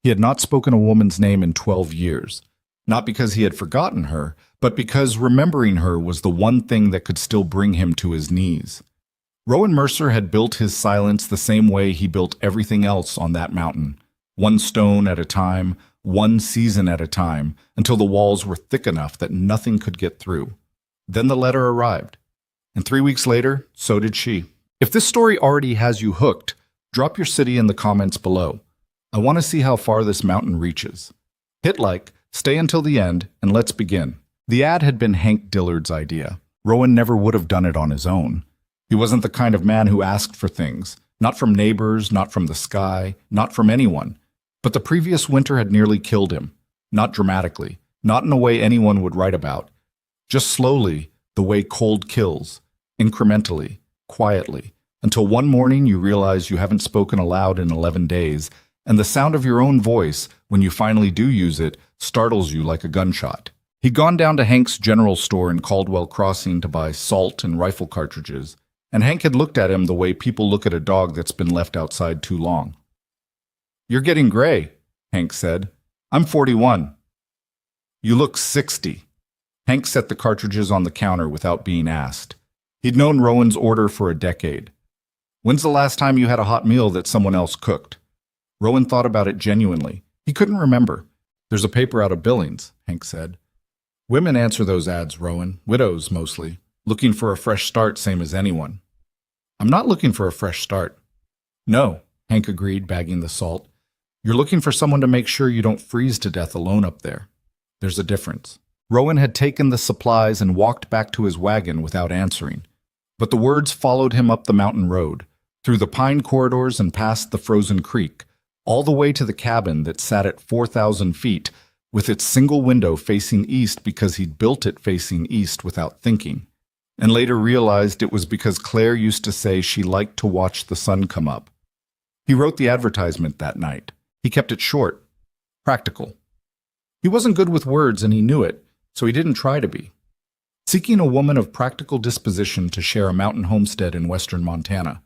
He had not spoken a woman's name in 12 years, not because he had forgotten her, but because remembering her was the one thing that could still bring him to his knees. Rowan Mercer had built his silence the same way he built everything else on that mountain, one stone at a time, one season at a time, until the walls were thick enough that nothing could get through. Then the letter arrived, and 3 weeks later, so did she. If this story already has you hooked, drop your city in the comments below. I want to see how far this mountain reaches. Hit like, stay until the end, and let's begin. The ad had been Hank Dillard's idea. Rowan never would have done it on his own. He wasn't the kind of man who asked for things, not from neighbors, not from the sky, not from anyone. But the previous winter had nearly killed him, not dramatically, not in a way anyone would write about, just slowly, the way cold kills, incrementally, quietly, until one morning you realize you haven't spoken aloud in 11 days, and the sound of your own voice, when you finally do use it, startles you like a gunshot. He'd gone down to Hank's general store in Caldwell Crossing to buy salt and rifle cartridges, and Hank had looked at him the way people look at a dog that's been left outside too long. "You're getting gray," Hank said. "I'm 41. "You look 60. Hank set the cartridges on the counter without being asked. He'd known Rowan's order for a decade. "When's the last time you had a hot meal that someone else cooked?" Rowan thought about it genuinely. He couldn't remember. "There's a paper out of Billings," Hank said. "Women answer those ads, Rowan. Widows, mostly. Looking for a fresh start, same as anyone." "I'm not looking for a fresh start." "No," Hank agreed, bagging the salt. "You're looking for someone to make sure you don't freeze to death alone up there. There's a difference." Rowan had taken the supplies and walked back to his wagon without answering. But the words followed him up the mountain road, through the pine corridors and past the frozen creek, all the way to the cabin that sat at 4,000 feet, with its single window facing east because he'd built it facing east without thinking, and later realized it was because Claire used to say she liked to watch the sun come up. He wrote the advertisement that night. He kept it short, practical. He wasn't good with words and he knew it, so he didn't try to be. Seeking a woman of practical disposition to share a mountain homestead in western Montana.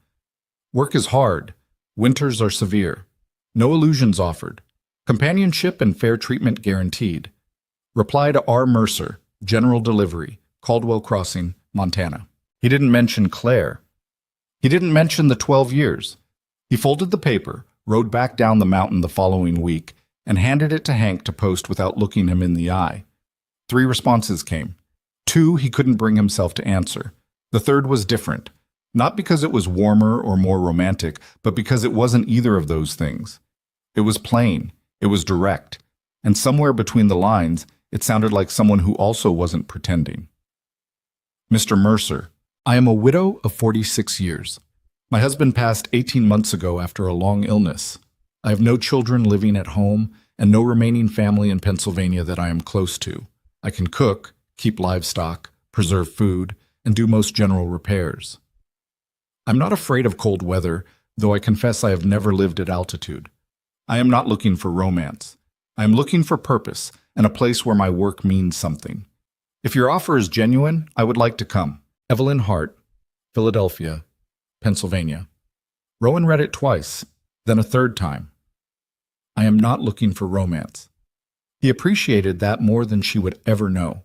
Work is hard. Winters are severe. No illusions offered. Companionship and fair treatment guaranteed. Reply to R. Mercer, General Delivery, Caldwell Crossing, Montana. He didn't mention Claire. He didn't mention the 12 years. He folded the paper, rode back down the mountain the following week, and handed it to Hank to post without looking him in the eye. 3 responses came. 2 he couldn't bring himself to answer. The third was different, not because it was warmer or more romantic, but because it wasn't either of those things. It was plain, it was direct, and somewhere between the lines, it sounded like someone who also wasn't pretending. "Mr. Mercer, I am a widow of 46 years. My husband passed 18 months ago after a long illness. I have no children living at home and no remaining family in Pennsylvania that I am close to. I can cook, keep livestock, preserve food, and do most general repairs. I'm not afraid of cold weather, though I confess I have never lived at altitude. I am not looking for romance. I am looking for purpose and a place where my work means something. If your offer is genuine, I would like to come. Evelyn Hart, Philadelphia, Pennsylvania." Rowan read it twice, then a third time. I am not looking for romance. He appreciated that more than she would ever know.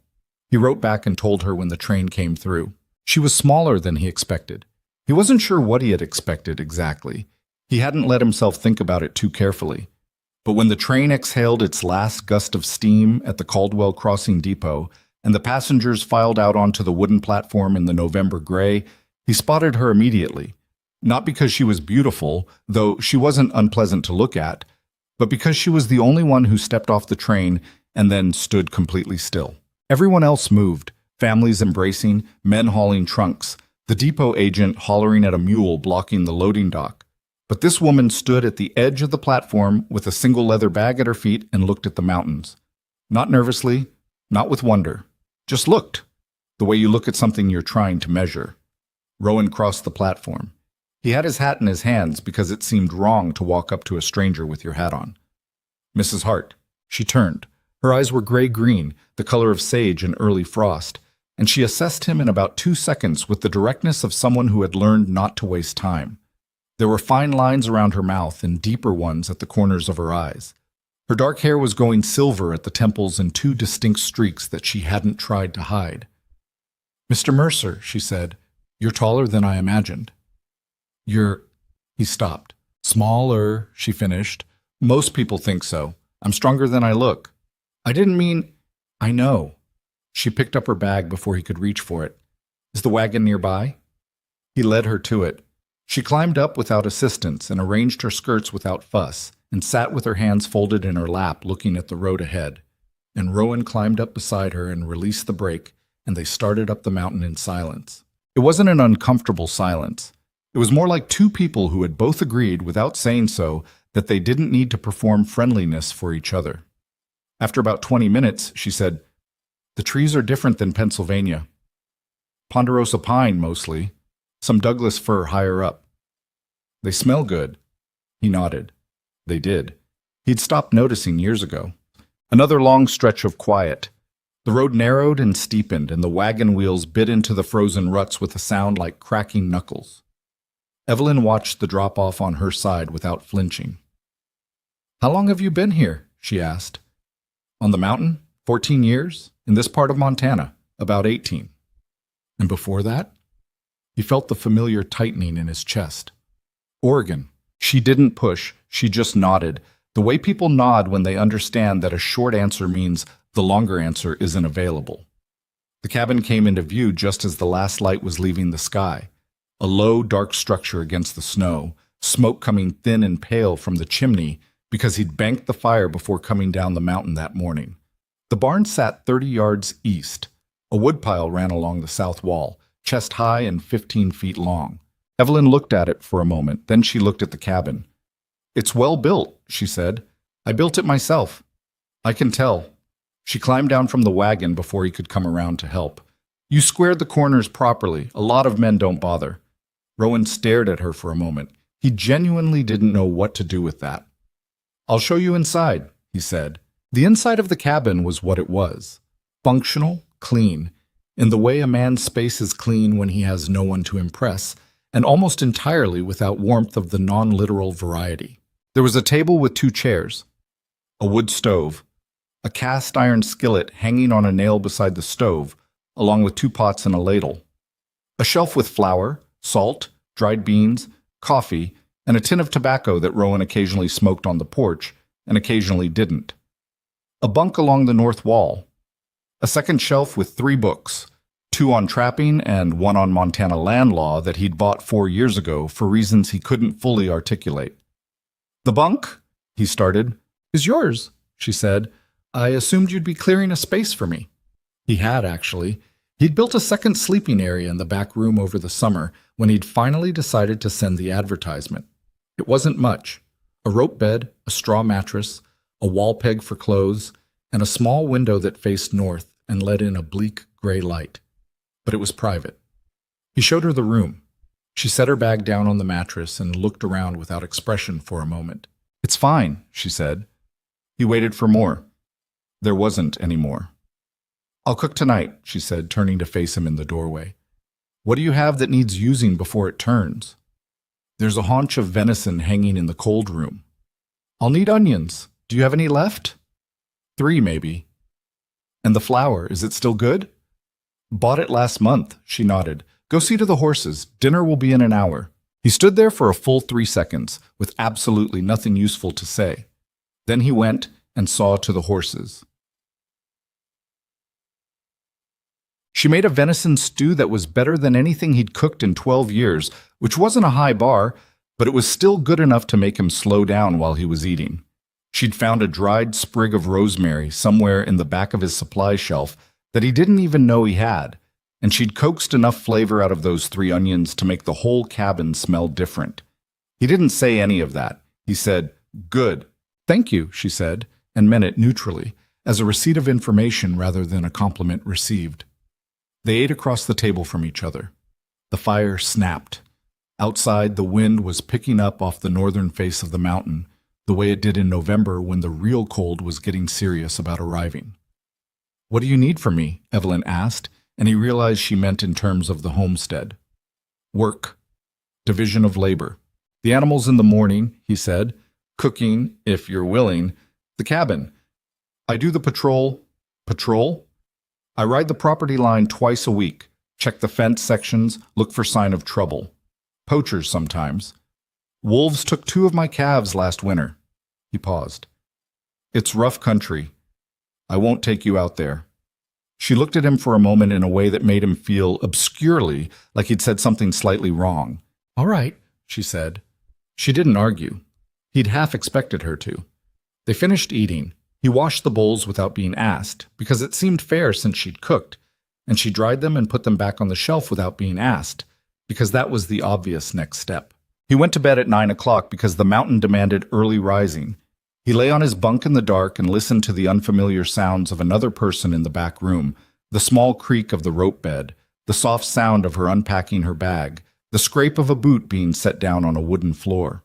He wrote back and told her when the train came through. She was smaller than he expected. He wasn't sure what he had expected exactly. He hadn't let himself think about it too carefully. But when the train exhaled its last gust of steam at the Caldwell Crossing depot and the passengers filed out onto the wooden platform in the November gray, he spotted her immediately. Not because she was beautiful, though she wasn't unpleasant to look at, but because she was the only one who stepped off the train and then stood completely still. Everyone else moved, families embracing, men hauling trunks, the depot agent hollering at a mule blocking the loading dock. But this woman stood at the edge of the platform with a single leather bag at her feet and looked at the mountains. Not nervously, not with wonder, just looked, the way you look at something you're trying to measure. Rowan crossed the platform. He had his hat in his hands because it seemed wrong to walk up to a stranger with your hat on. "Mrs. Hart." She turned. Her eyes were gray-green, the color of sage in early frost, and she assessed him in about 2 seconds with the directness of someone who had learned not to waste time. There were fine lines around her mouth and deeper ones at the corners of her eyes. Her dark hair was going silver at the temples in two distinct streaks that she hadn't tried to hide. "Mr. Mercer," she said, "you're taller than I imagined." "You're—" He stopped. "Smaller," she finished. "Most people think so. I'm stronger than I look." "I didn't mean—" "I know." She picked up her bag before he could reach for it. "Is the wagon nearby?" He led her to it. She climbed up without assistance and arranged her skirts without fuss, and sat with her hands folded in her lap looking at the road ahead. And Rowan climbed up beside her and released the brake, and they started up the mountain in silence. It wasn't an uncomfortable silence. It was more like two people who had both agreed, without saying so, that they didn't need to perform friendliness for each other. After about 20 minutes, she said, "The trees are different than Pennsylvania. Ponderosa pine, mostly. Some Douglas fir higher up. They smell good." He nodded. They did. He'd stopped noticing years ago. Another long stretch of quiet. The road narrowed and steepened, and the wagon wheels bit into the frozen ruts with a sound like cracking knuckles. Evelyn watched the drop-off on her side without flinching. "How long have you been here?" she asked. "On the mountain? 14 years. In this part of Montana, about 18. "And before that?" He felt the familiar tightening in his chest. "Oregon." She didn't push, she just nodded, the way people nod when they understand that a short answer means the longer answer isn't available. The cabin came into view just as the last light was leaving the sky. A low, dark structure against the snow, smoke coming thin and pale from the chimney because he'd banked the fire before coming down the mountain that morning. The barn sat 30 yards east. A woodpile ran along the south wall, chest high and 15 feet long. Evelyn looked at it for a moment, then she looked at the cabin. "It's well built," she said. "I built it myself." "I can tell." She climbed down from the wagon before he could come around to help. "You squared the corners properly. A lot of men don't bother." Rowan stared at her for a moment. He genuinely didn't know what to do with that. "I'll show you inside," he said. The inside of the cabin was what it was. Functional, clean, in the way a man's space is clean when he has no one to impress, and almost entirely without warmth of the non-literal variety. There was a table with 2 chairs, a wood stove, a cast iron skillet hanging on a nail beside the stove, along with 2 pots and a ladle, a shelf with flour, salt, dried beans, coffee, and a tin of tobacco that Rowan occasionally smoked on the porch and occasionally didn't. A bunk along the north wall, a second shelf with 3 books, 2 on trapping and 1 on Montana land law that he'd bought 4 years ago for reasons he couldn't fully articulate. "The bunk," he started, "is yours," she said. "I assumed you'd be clearing a space for me." He had, actually. He'd built a second sleeping area in the back room over the summer when he'd finally decided to send the advertisement. It wasn't much. A rope bed, a straw mattress, a wall peg for clothes, and a small window that faced north and let in a bleak gray light. But it was private. He showed her the room. She set her bag down on the mattress and looked around without expression for a moment. "It's fine," she said. He waited for more. There wasn't any more. "I'll cook tonight," she said, turning to face him in the doorway. "What do you have that needs using before it turns?" "There's a haunch of venison hanging in the cold room." "I'll need onions. Do you have any left?" 3, maybe. "And the flour, is it still good?" "Bought it last month," she nodded. "Go see to the horses. Dinner will be in an hour." He stood there for a full 3 seconds, with absolutely nothing useful to say. Then he went and saw to the horses. She made a venison stew that was better than anything he'd cooked in 12 years, which wasn't a high bar, but it was still good enough to make him slow down while he was eating. She'd found a dried sprig of rosemary somewhere in the back of his supply shelf that he didn't even know he had, and she'd coaxed enough flavor out of those 3 onions to make the whole cabin smell different. He didn't say any of that. He said, "Good." "Thank you," she said, and meant it neutrally, as a receipt of information rather than a compliment received. They ate across the table from each other. The fire snapped. Outside, the wind was picking up off the northern face of the mountain, the way it did in November when the real cold was getting serious about arriving. "What do you need from me?" Evelyn asked, and he realized she meant in terms of the homestead. "Work. Division of labor. The animals in the morning," he said. "Cooking, if you're willing. The cabin. I do the patrol. Patrol? I ride the property line twice a week, check the fence sections, look for sign of trouble. Poachers sometimes. Wolves took 2 of my calves last winter. He paused. It's rough country. I won't take you out there. She looked at him for a moment in a way that made him feel obscurely like he'd said something slightly wrong. All right, she said. She didn't argue. He'd half expected her to. They finished eating. He washed the bowls without being asked, because it seemed fair since she'd cooked, and she dried them and put them back on the shelf without being asked, because that was the obvious next step. He went to bed at 9 o'clock because the mountain demanded early rising. He lay on his bunk in the dark and listened to the unfamiliar sounds of another person in the back room, the small creak of the rope bed, the soft sound of her unpacking her bag, the scrape of a boot being set down on a wooden floor.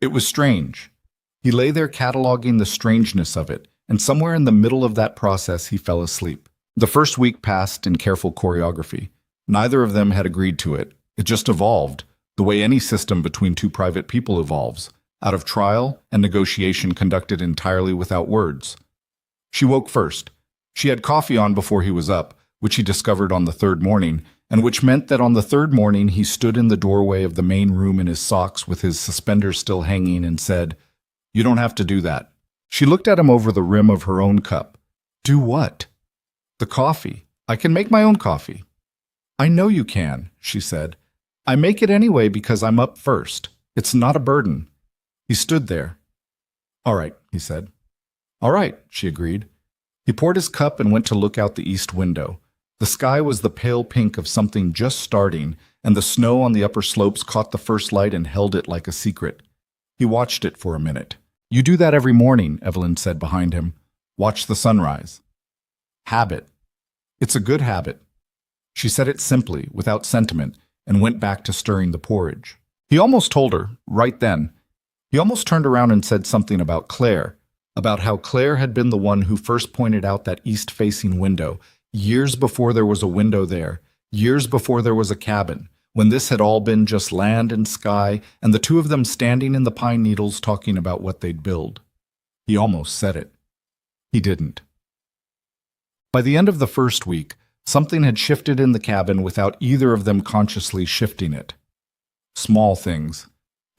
It was strange. He lay there cataloging the strangeness of it, and somewhere in the middle of that process he fell asleep. The first week passed in careful choreography. Neither of them had agreed to it. It just evolved, the way any system between 2 private people evolves, out of trial and negotiation conducted entirely without words. She woke first. She had coffee on before he was up, which he discovered on the 3rd morning, and which meant that on the 3rd morning he stood in the doorway of the main room in his socks with his suspenders still hanging and said, "You don't have to do that." She looked at him over the rim of her own cup. "Do what?" "The coffee. I can make my own coffee." "I know you can," she said. "I make it anyway because I'm up first. It's not a burden." He stood there. "All right," he said. "All right," she agreed. He poured his cup and went to look out the east window. The sky was the pale pink of something just starting, and the snow on the upper slopes caught the first light and held it like a secret. He watched it for a minute. "You do that every morning," Evelyn said behind him. "Watch the sunrise." "Habit. It's a good habit." She said it simply, without sentiment, and went back to stirring the porridge. He almost told her, right then. He almost turned around and said something about Claire, about how Claire had been the one who first pointed out that east-facing window, years before there was a window there, years before there was a cabin, when this had all been just land and sky, and the 2 of them standing in the pine needles talking about what they'd build. He almost said it. He didn't. By the end of the first week, something had shifted in the cabin without either of them consciously shifting it. Small things.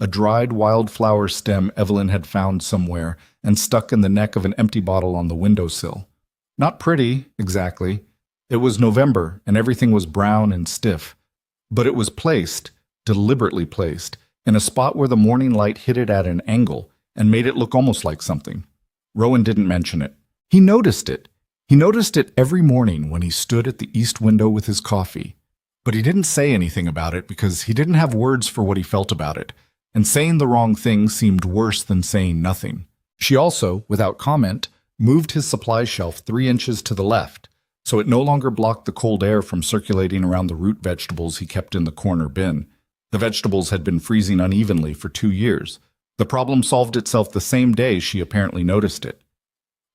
A dried wildflower stem Evelyn had found somewhere and stuck in the neck of an empty bottle on the windowsill. Not pretty, exactly. It was November, and everything was brown and stiff. But it was placed, deliberately placed, in a spot where the morning light hit it at an angle and made it look almost like something. Rowan didn't mention it. He noticed it. He noticed it every morning when he stood at the east window with his coffee. But he didn't say anything about it because he didn't have words for what he felt about it, and saying the wrong thing seemed worse than saying nothing. She also, without comment, moved his supply shelf 3 inches to the left, so it no longer blocked the cold air from circulating around the root vegetables he kept in the corner bin. The vegetables had been freezing unevenly for 2 years. The problem solved itself the same day she apparently noticed it.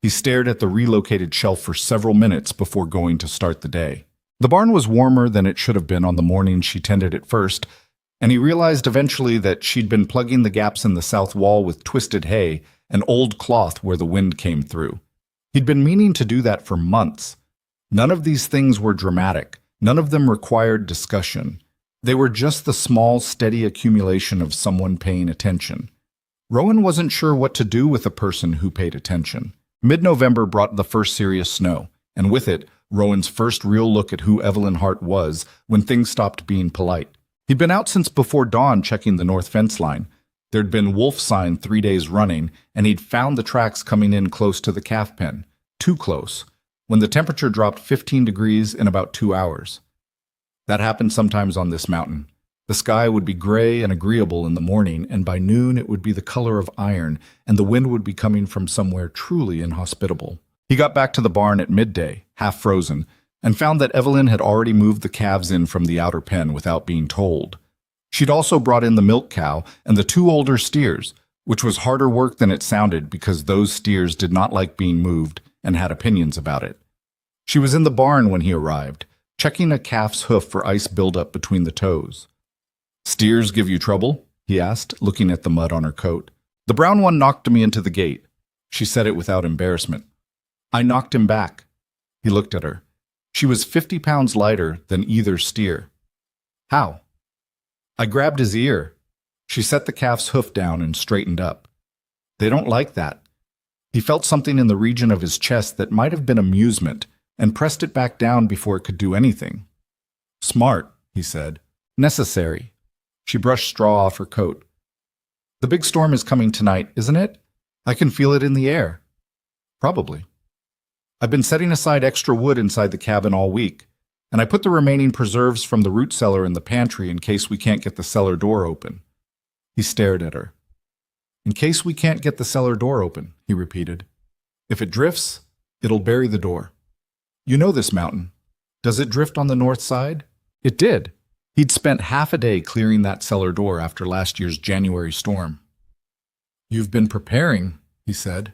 He stared at the relocated shelf for several minutes before going to start the day. The barn was warmer than it should have been on the morning she tended it first, and he realized eventually that she'd been plugging the gaps in the south wall with twisted hay and old cloth where the wind came through. He'd been meaning to do that for months. None of these things were dramatic. None of them required discussion. They were just the small, steady accumulation of someone paying attention. Rowan wasn't sure what to do with a person who paid attention. Mid-November brought the first serious snow, and with it, Rowan's first real look at who Evelyn Hart was when things stopped being polite. He'd been out since before dawn checking the north fence line. There'd been wolf sign 3 days running, and he'd found the tracks coming in close to the calf pen. Too close, when the temperature dropped 15 degrees in about 2 hours. That happened sometimes on this mountain. The sky would be gray and agreeable in the morning, and by noon it would be the color of iron, and the wind would be coming from somewhere truly inhospitable. He got back to the barn at midday, half frozen, and found that Evelyn had already moved the calves in from the outer pen without being told. She'd also brought in the milk cow and the 2 older steers, which was harder work than it sounded because those steers did not like being moved and had opinions about it. She was in the barn when he arrived, checking a calf's hoof for ice buildup between the toes. "Steers give you trouble?" he asked, looking at the mud on her coat. "The brown one knocked me into the gate." She said it without embarrassment. I knocked him back. He looked at her. She was 50 pounds lighter than either steer. How? I grabbed his ear. She set the calf's hoof down and straightened up. They don't like that. He felt something in the region of his chest that might have been amusement and pressed it back down before it could do anything. Smart, he said. Necessary. She brushed straw off her coat. The big storm is coming tonight, isn't it? I can feel it in the air. Probably. I've been setting aside extra wood inside the cabin all week, and I put the remaining preserves from the root cellar in the pantry in case we can't get the cellar door open. He stared at her. In case we can't get the cellar door open, he repeated. If it drifts, it'll bury the door. You know this mountain. Does it drift on the north side? It did. He'd spent half a day clearing that cellar door after last year's January storm. You've been preparing, he said.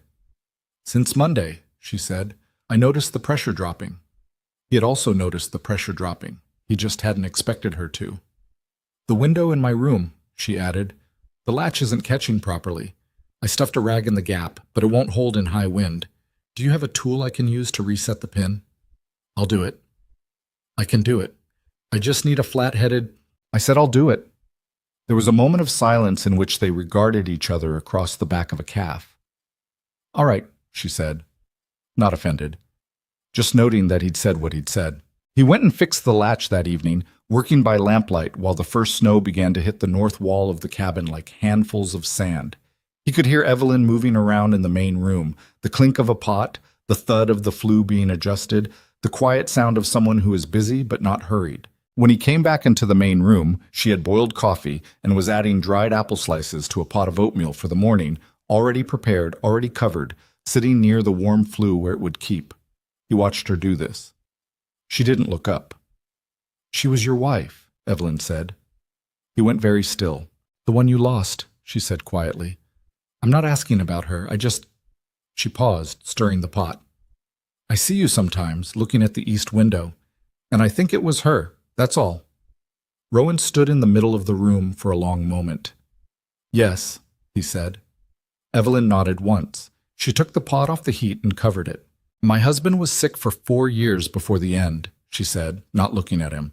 Since Monday, she said. I noticed the pressure dropping. He had also noticed the pressure dropping. He just hadn't expected her to. The window in my room, she added. The latch isn't catching properly. I stuffed a rag in the gap, but it won't hold in high wind. Do you have a tool I can use to reset the pin? I'll do it. I can do it. I just need a flat-headed... I said I'll do it. There was a moment of silence in which they regarded each other across the back of a calf. All right, she said, not offended, just noting that he'd said what he'd said. He went and fixed the latch that evening, working by lamplight while the first snow began to hit the north wall of the cabin like handfuls of sand. He could hear Evelyn moving around in the main room, the clink of a pot, the thud of the flue being adjusted, the quiet sound of someone who is busy but not hurried. When he came back into the main room, she had boiled coffee and was adding dried apple slices to a pot of oatmeal for the morning, already prepared, already covered, sitting near the warm flue where it would keep. He watched her do this. She didn't look up. She was your wife, Evelyn said. He went very still. The one you lost, she said quietly. I'm not asking about her, I just... She paused, stirring the pot. I see you sometimes, looking at the east window, and I think it was her, that's all. Rowan stood in the middle of the room for a long moment. Yes, he said. Evelyn nodded once. She took the pot off the heat and covered it. My husband was sick for 4 years before the end, she said, not looking at him.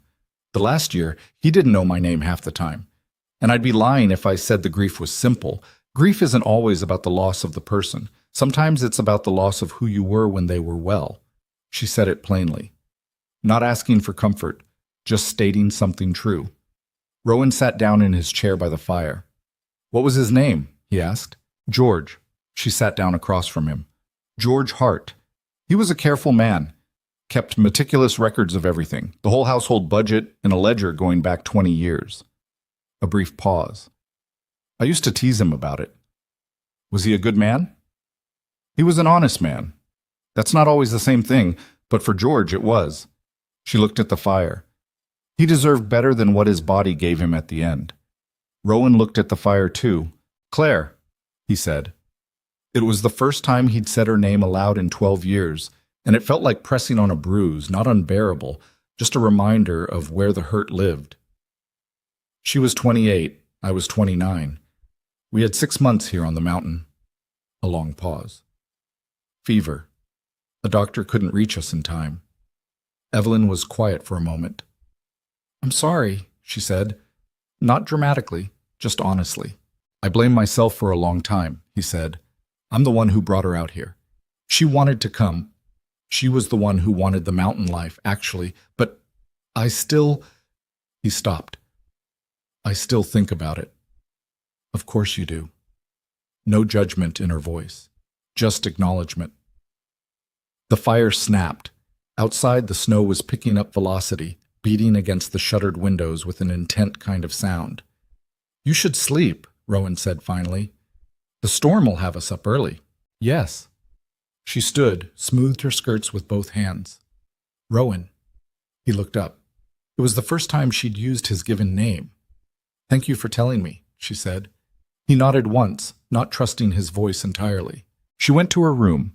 The last year, he didn't know my name half the time. And I'd be lying if I said the grief was simple. Grief isn't always about the loss of the person. Sometimes it's about the loss of who you were when they were well. She said it plainly. Not asking for comfort, just stating something true. Rowan sat down in his chair by the fire. What was his name? He asked. George. She sat down across from him. George Hart. He was a careful man. Kept meticulous records of everything, the whole household budget and a ledger going back 20 years. A brief pause. I used to tease him about it. Was he a good man? He was an honest man. That's not always the same thing, but for George it was. She looked at the fire. He deserved better than what his body gave him at the end. Rowan looked at the fire too. Claire, he said. It was the first time he'd said her name aloud in 12 years, and it felt like pressing on a bruise, not unbearable, just a reminder of where the hurt lived. She was 28, I was 29. We had 6 months here on the mountain. A long pause. Fever. The doctor couldn't reach us in time. Evelyn was quiet for a moment. I'm sorry, she said. Not dramatically, just honestly. I blame myself for a long time, he said. I'm the one who brought her out here. She wanted to come. She was the one who wanted the mountain life, actually, but I still... He stopped. I still think about it. Of course you do. No judgment in her voice, just acknowledgement. The fire snapped. Outside, the snow was picking up velocity, beating against the shuttered windows with an intent kind of sound. You should sleep, Rowan said finally. The storm will have us up early. Yes. She stood, smoothed her skirts with both hands. Rowan. He looked up. It was the first time she'd used his given name. Thank you for telling me, she said. He nodded once, not trusting his voice entirely. She went to her room.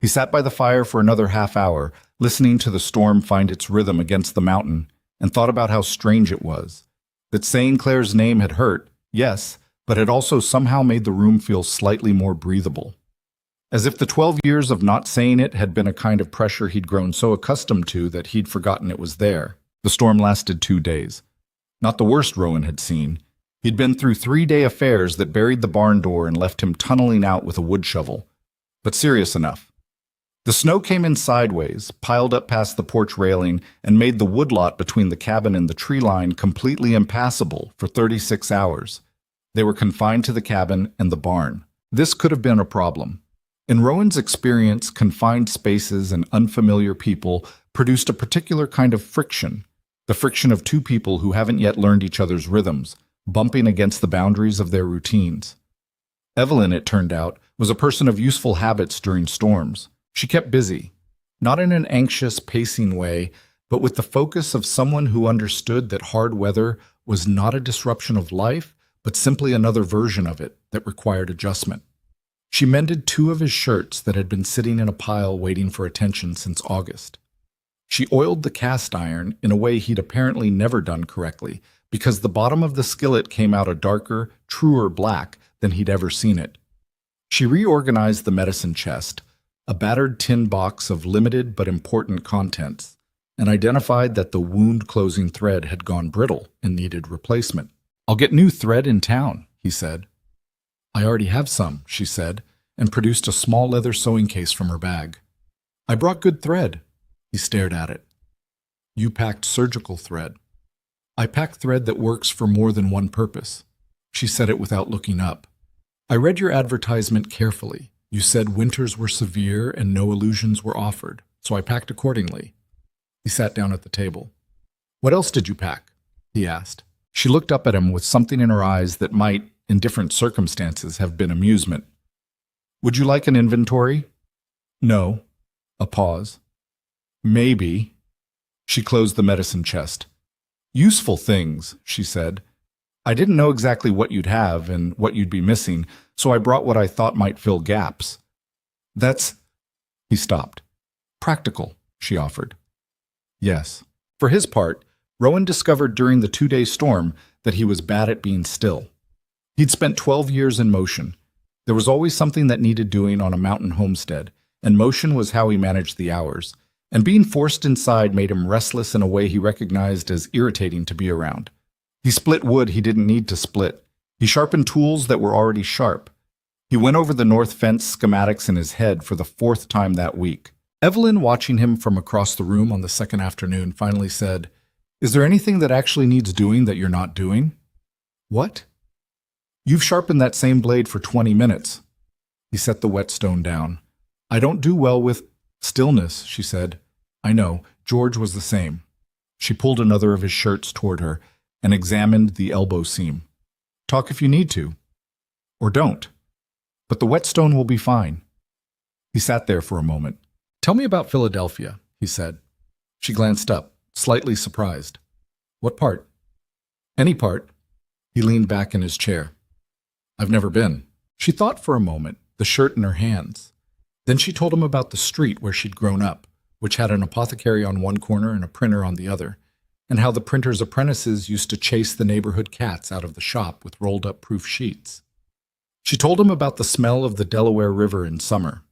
He sat by the fire for another half hour, listening to the storm find its rhythm against the mountain, and thought about how strange it was. That saying Claire's name had hurt, yes, but had also somehow made the room feel slightly more breathable. as if the 12 years of not saying it had been a kind of pressure he'd grown so accustomed to that he'd forgotten it was there. The storm lasted 2 days. Not the worst Rowan had seen. He'd been through 3-day affairs that buried the barn door and left him tunneling out with a wood shovel. But serious enough. The snow came in sideways, piled up past the porch railing, and made the woodlot between the cabin and the tree line completely impassable for 36 hours. They were confined to the cabin and the barn. This could have been a problem. In Rowan's experience, confined spaces and unfamiliar people produced a particular kind of friction, the friction of two people who haven't yet learned each other's rhythms, bumping against the boundaries of their routines. Evelyn, it turned out, was a person of useful habits during storms. She kept busy, not in an anxious, pacing way, but with the focus of someone who understood that hard weather was not a disruption of life, but simply another version of it that required adjustment. She mended 2 of his shirts that had been sitting in a pile waiting for attention since August. She oiled the cast iron in a way he'd apparently never done correctly, because the bottom of the skillet came out a darker, truer black than he'd ever seen it. She reorganized the medicine chest, a battered tin box of limited but important contents, and identified that the wound-closing thread had gone brittle and needed replacement. "I'll get new thread in town," he said. "I already have some," she said, and produced a small leather sewing case from her bag. "I brought good thread." He stared at it. "You packed surgical thread." "I pack thread that works for more than one purpose." She said it without looking up. "I read your advertisement carefully. You said winters were severe and no illusions were offered, so I packed accordingly." He sat down at the table. "What else did you pack?" he asked. She looked up at him with something in her eyes that might, in different circumstances, have been amusement. "Would you like an inventory?" "No." A pause. "Maybe." She closed the medicine chest. "Useful things," she said. "I didn't know exactly what you'd have and what you'd be missing, so I brought what I thought might fill gaps." "That's—" He stopped. "Practical," she offered. "Yes." For his part, Rowan discovered during the 2-day storm that he was bad at being still. He'd spent 12 years in motion. There was always something that needed doing on a mountain homestead, and motion was how he managed the hours. And being forced inside made him restless in a way he recognized as irritating to be around. He split wood he didn't need to split. He sharpened tools that were already sharp. He went over the north fence schematics in his head for the 4th time that week. Evelyn, watching him from across the room on the second afternoon, finally said, "Is there anything that actually needs doing that you're not doing?" "What?" "You've sharpened that same blade for 20 minutes. He set the whetstone down. "I don't do well with stillness," she said. "I know. George was the same." She pulled another of his shirts toward her and examined the elbow seam. "Talk if you need to. Or don't. But the whetstone will be fine." He sat there for a moment. "Tell me about Philadelphia," he said. She glanced up, slightly surprised. "What part?" "Any part." He leaned back in his chair. "I've never been." She thought for a moment, the shirt in her hands. Then she told him about the street where she'd grown up, which had an apothecary on one corner and a printer on the other, and how the printer's apprentices used to chase the neighborhood cats out of the shop with rolled-up proof sheets. She told him about the smell of the Delaware River in summer.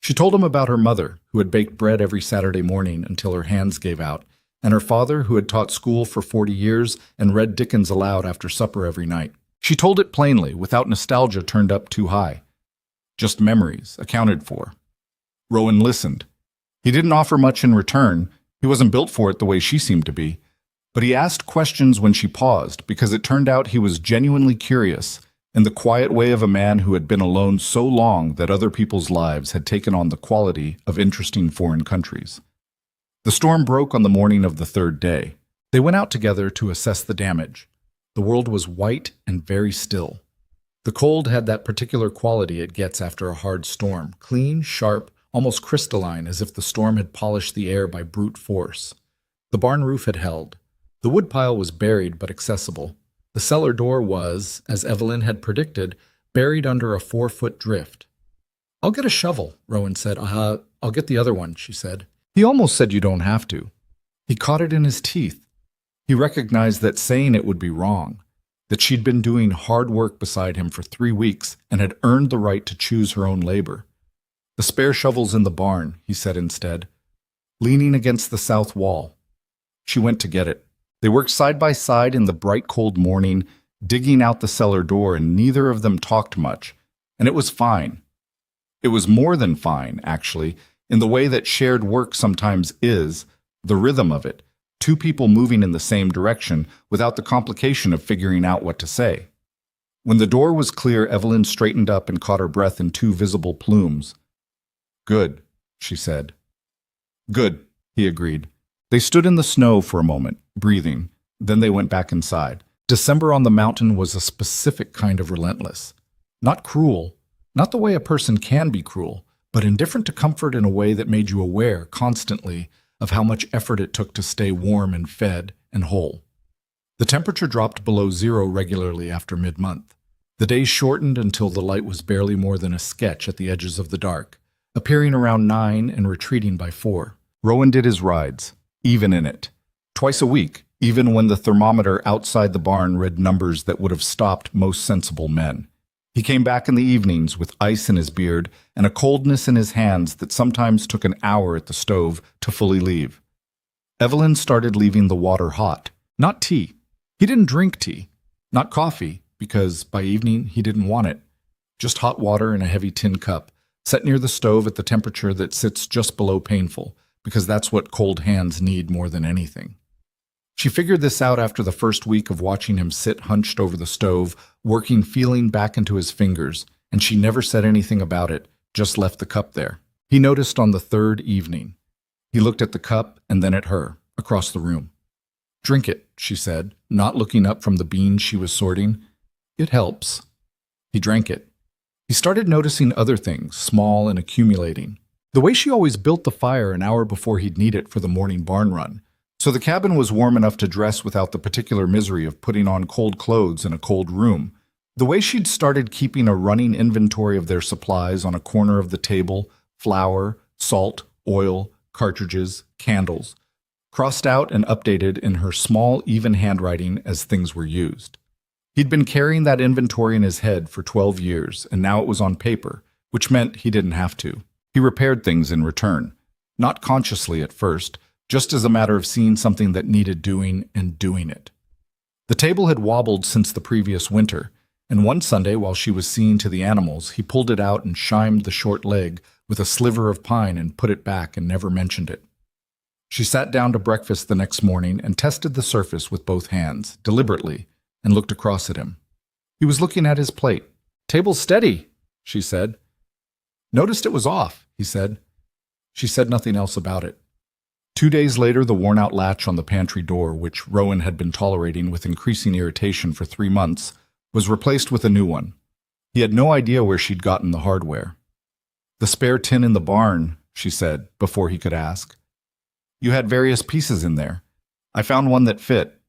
She told him about her mother, who had baked bread every Saturday morning until her hands gave out, and her father, who had taught school for 40 years and read Dickens aloud after supper every night. She told it plainly, without nostalgia turned up too high. Just memories, accounted for. Rowan listened. He didn't offer much in return. He wasn't built for it the way she seemed to be. But he asked questions when she paused, because it turned out he was genuinely curious, in the quiet way of a man who had been alone so long that other people's lives had taken on the quality of interesting foreign countries. The storm broke on the morning of the 3rd day. They went out together to assess the damage. The world was white and very still. The cold had that particular quality it gets after a hard storm, clean, sharp, almost crystalline, as if the storm had polished the air by brute force. The barn roof had held. The woodpile was buried but accessible. The cellar door was, as Evelyn had predicted, buried under a 4-foot drift. "I'll get a shovel," Rowan said. I'll get the other one," she said. He almost said you don't have to. He caught it in his teeth. He recognized that saying it would be wrong, that she'd been doing hard work beside him for 3 weeks and had earned the right to choose her own labor. "The spare shovel's in the barn," he said instead, leaning against the south wall. She went to get it. They worked side by side in the bright cold morning, digging out the cellar door, and neither of them talked much. And it was fine. It was more than fine, actually, in the way that shared work sometimes is, the rhythm of it, two people moving in the same direction without the complication of figuring out what to say. When the door was clear, Evelyn straightened up and caught her breath in two visible plumes. "Good," she said. "Good," he agreed. They stood in the snow for a moment, breathing. Then they went back inside. December on the mountain was a specific kind of relentless. Not cruel, not the way a person can be cruel, but indifferent to comfort in a way that made you aware constantly of how much effort it took to stay warm and fed and whole. The temperature dropped below zero regularly after mid-month. The days shortened until the light was barely more than a sketch at the edges of the dark, appearing around 9 and retreating by 4. Rowan did his rides, even in it. Twice a week, even when the thermometer outside the barn read numbers that would have stopped most sensible men. He came back in the evenings with ice in his beard and a coldness in his hands that sometimes took an hour at the stove to fully leave. Evelyn started leaving the water hot, not tea. He didn't drink tea, not coffee, because by evening he didn't want it. Just hot water in a heavy tin cup, set near the stove at the temperature that sits just below painful, because that's what cold hands need more than anything. She figured this out after the first week of watching him sit hunched over the stove, working feeling back into his fingers, and she never said anything about it, just left the cup there. He noticed on the third evening. He looked at the cup and then at her, across the room. "Drink it," she said, not looking up from the beans she was sorting. "It helps." He drank it. He started noticing other things, small and accumulating. The way she always built the fire an hour before he'd need it for the morning barn run, so the cabin was warm enough to dress without the particular misery of putting on cold clothes in a cold room. The way she'd started keeping a running inventory of their supplies on a corner of the table, flour, salt, oil, cartridges, candles, crossed out and updated in her small, even handwriting as things were used. He'd been carrying that inventory in his head for 12 years, and now it was on paper, which meant he didn't have to. He repaired things in return, not consciously at first, just as a matter of seeing something that needed doing and doing it. The table had wobbled since the previous winter, and one Sunday while she was seeing to the animals, he pulled it out and shimed the short leg with a sliver of pine and put it back and never mentioned it. She sat down to breakfast the next morning and tested the surface with both hands, deliberately, and looked across at him. He was looking at his plate. "Table's steady," she said. "Noticed it was off," he said. She said nothing else about it. 2 days later, the worn-out latch on the pantry door, which Rowan had been tolerating with increasing irritation for 3 months, was replaced with a new one. He had no idea where she'd gotten the hardware. "The spare tin in the barn," she said, before he could ask. "You had various pieces in there. I found one that fit."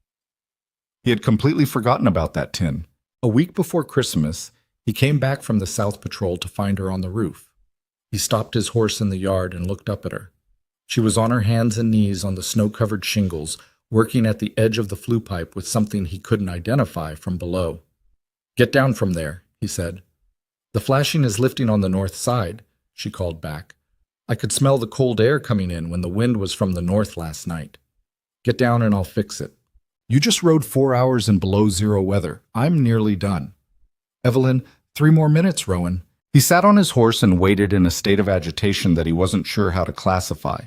He had completely forgotten about that tin. A week before Christmas, he came back from the South Patrol to find her on the roof. He stopped his horse in the yard and looked up at her. She was on her hands and knees on the snow-covered shingles, working at the edge of the flue pipe with something he couldn't identify from below. "Get down from there," he said. "The flashing is lifting on the north side," she called back. "I could smell the cold air coming in when the wind was from the north last night. Get down and I'll fix it. You just rode 4 hours in below-zero weather. I'm nearly done." "Evelyn, 3 more minutes, Rowan." He sat on his horse and waited in a state of agitation that he wasn't sure how to classify.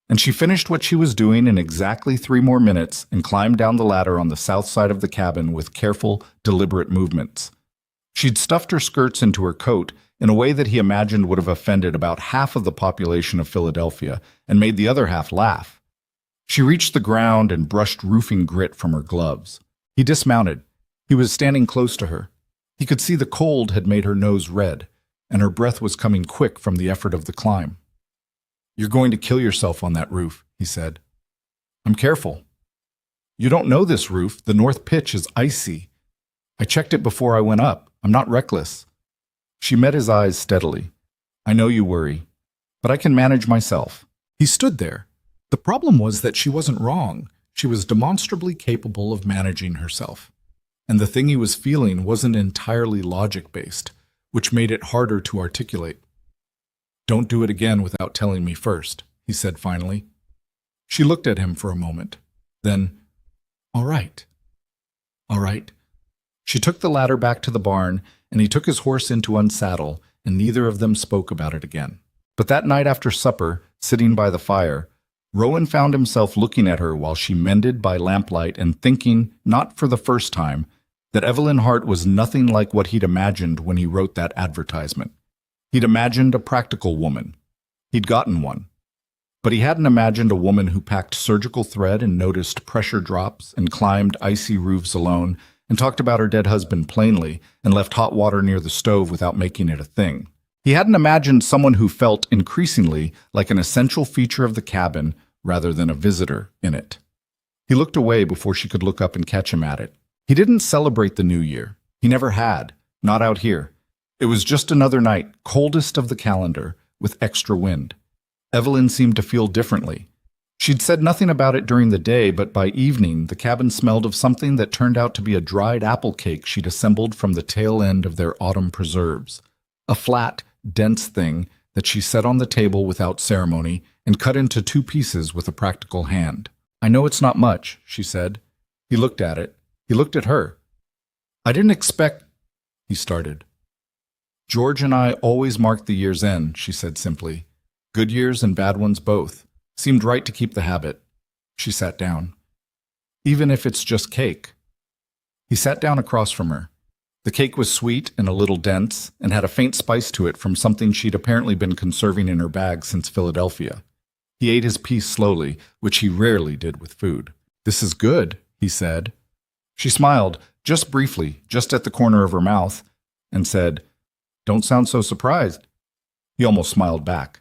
And she finished what she was doing in exactly 3 more minutes and climbed down the ladder on the south side of the cabin with careful, deliberate movements. She'd stuffed her skirts into her coat in a way that he imagined would have offended about half of the population of Philadelphia and made the other half laugh. She reached the ground and brushed roofing grit from her gloves. He dismounted. He was standing close to her. He could see the cold had made her nose red, and her breath was coming quick from the effort of the climb. "You're going to kill yourself on that roof," he said. "I'm careful." "You don't know this roof. The north pitch is icy. I checked it before I went up. I'm not reckless." She met his eyes steadily. "I know you worry, but I can manage myself." He stood there. The problem was that she wasn't wrong. She was demonstrably capable of managing herself. And the thing he was feeling wasn't entirely logic-based, which made it harder to articulate. "Don't do it again without telling me first," he said finally. She looked at him for a moment. Then, "All right. All right." She took the ladder back to the barn, and he took his horse in to unsaddle, and neither of them spoke about it again. But that night after supper, sitting by the fire, Rowan found himself looking at her while she mended by lamplight and thinking, not for the first time, that Evelyn Hart was nothing like what he'd imagined when he wrote that advertisement. He'd imagined a practical woman. He'd gotten one. But he hadn't imagined a woman who packed surgical thread and noticed pressure drops and climbed icy roofs alone and talked about her dead husband plainly and left hot water near the stove without making it a thing. He hadn't imagined someone who felt increasingly like an essential feature of the cabin rather than a visitor in it. He looked away before she could look up and catch him at it. He didn't celebrate the new year. He never had, not out here. It was just another night, coldest of the calendar, with extra wind. Evelyn seemed to feel differently. She'd said nothing about it during the day, but by evening the cabin smelled of something that turned out to be a dried apple cake she'd assembled from the tail end of their autumn preserves. A flat, dense thing that she set on the table without ceremony and cut into 2 pieces with a practical hand. "I know it's not much," she said. He looked at it. He looked at her. "I didn't expect—" he started. "George and I always mark the year's end," she said simply. "Good years and bad ones both. Seemed right to keep the habit." She sat down. "Even if it's just cake." He sat down across from her. The cake was sweet and a little dense, and had a faint spice to it from something she'd apparently been conserving in her bag since Philadelphia. He ate his piece slowly, which he rarely did with food. "This is good," he said. She smiled, just briefly, just at the corner of her mouth, and said, "Don't sound so surprised." He almost smiled back.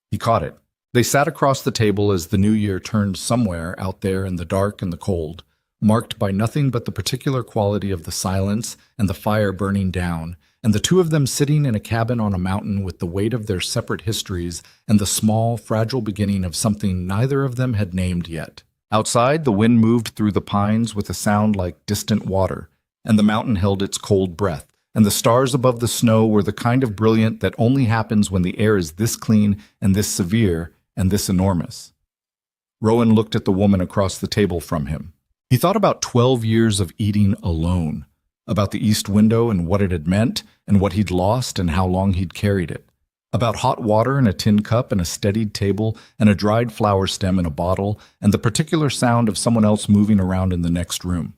He caught it. They sat across the table as the new year turned somewhere out there in the dark and the cold, marked by nothing but the particular quality of the silence and the fire burning down, and the two of them sitting in a cabin on a mountain with the weight of their separate histories and the small, fragile beginning of something neither of them had named yet. Outside, the wind moved through the pines with a sound like distant water, and the mountain held its cold breath, and the stars above the snow were the kind of brilliant that only happens when the air is this clean and this severe and this enormous. Rowan looked at the woman across the table from him. He thought about 12 years of eating alone, about the east window and what it had meant, and what he'd lost and how long he'd carried it, about hot water in a tin cup and a steadied table and a dried flower stem in a bottle and the particular sound of someone else moving around in the next room.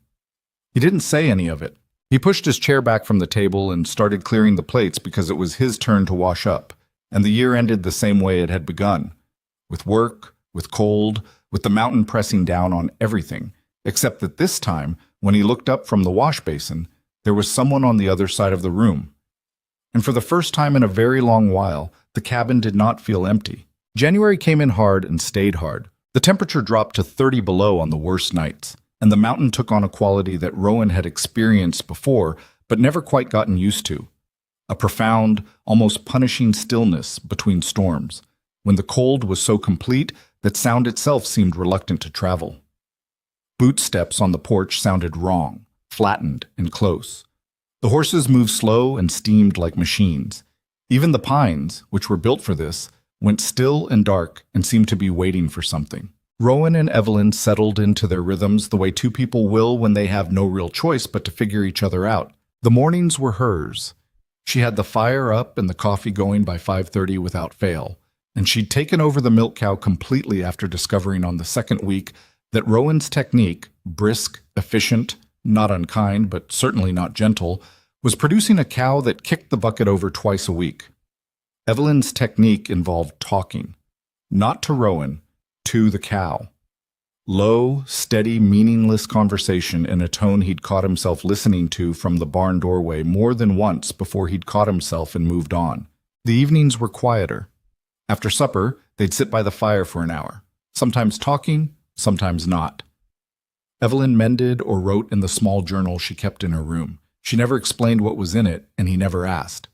He didn't say any of it. He pushed his chair back from the table and started clearing the plates because it was his turn to wash up, and the year ended the same way it had begun, with work, with cold, with the mountain pressing down on everything, except that this time, when he looked up from the wash basin, there was someone on the other side of the room. And for the first time in a very long while, the cabin did not feel empty. January came in hard and stayed hard. The temperature dropped to 30 below on the worst nights, and the mountain took on a quality that Rowan had experienced before but never quite gotten used to. A profound, almost punishing stillness between storms, when the cold was so complete that sound itself seemed reluctant to travel. Boot steps on the porch sounded wrong, flattened and close. The horses moved slow and steamed like machines. Even the pines, which were built for this, went still and dark and seemed to be waiting for something. Rowan and Evelyn settled into their rhythms the way two people will when they have no real choice but to figure each other out. The mornings were hers. She had the fire up and the coffee going by 5:30 without fail, and she'd taken over the milk cow completely after discovering on the second week that Rowan's technique, brisk, efficient, not unkind, but certainly not gentle, was producing a cow that kicked the bucket over twice a week. Evelyn's technique involved talking, not to Rowan, to the cow. Low, steady, meaningless conversation in a tone he'd caught himself listening to from the barn doorway more than once before he'd caught himself and moved on. The evenings were quieter. After supper, they'd sit by the fire for an hour, sometimes talking, sometimes not. Evelyn mended or wrote in the small journal she kept in her room. She never explained what was in it, and he never asked.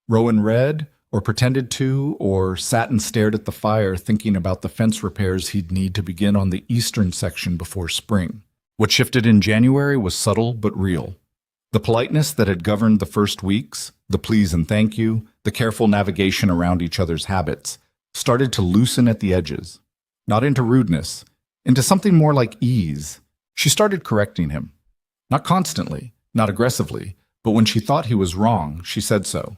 Rowan read, or pretended to, or sat and stared at the fire thinking about the fence repairs he'd need to begin on the eastern section before spring. What shifted in January was subtle but real. The politeness that had governed the first weeks, the please and thank you, the careful navigation around each other's habits, started to loosen at the edges. Not into rudeness, into something more like ease. She started correcting him. Not constantly, not aggressively, but when she thought he was wrong, she said so.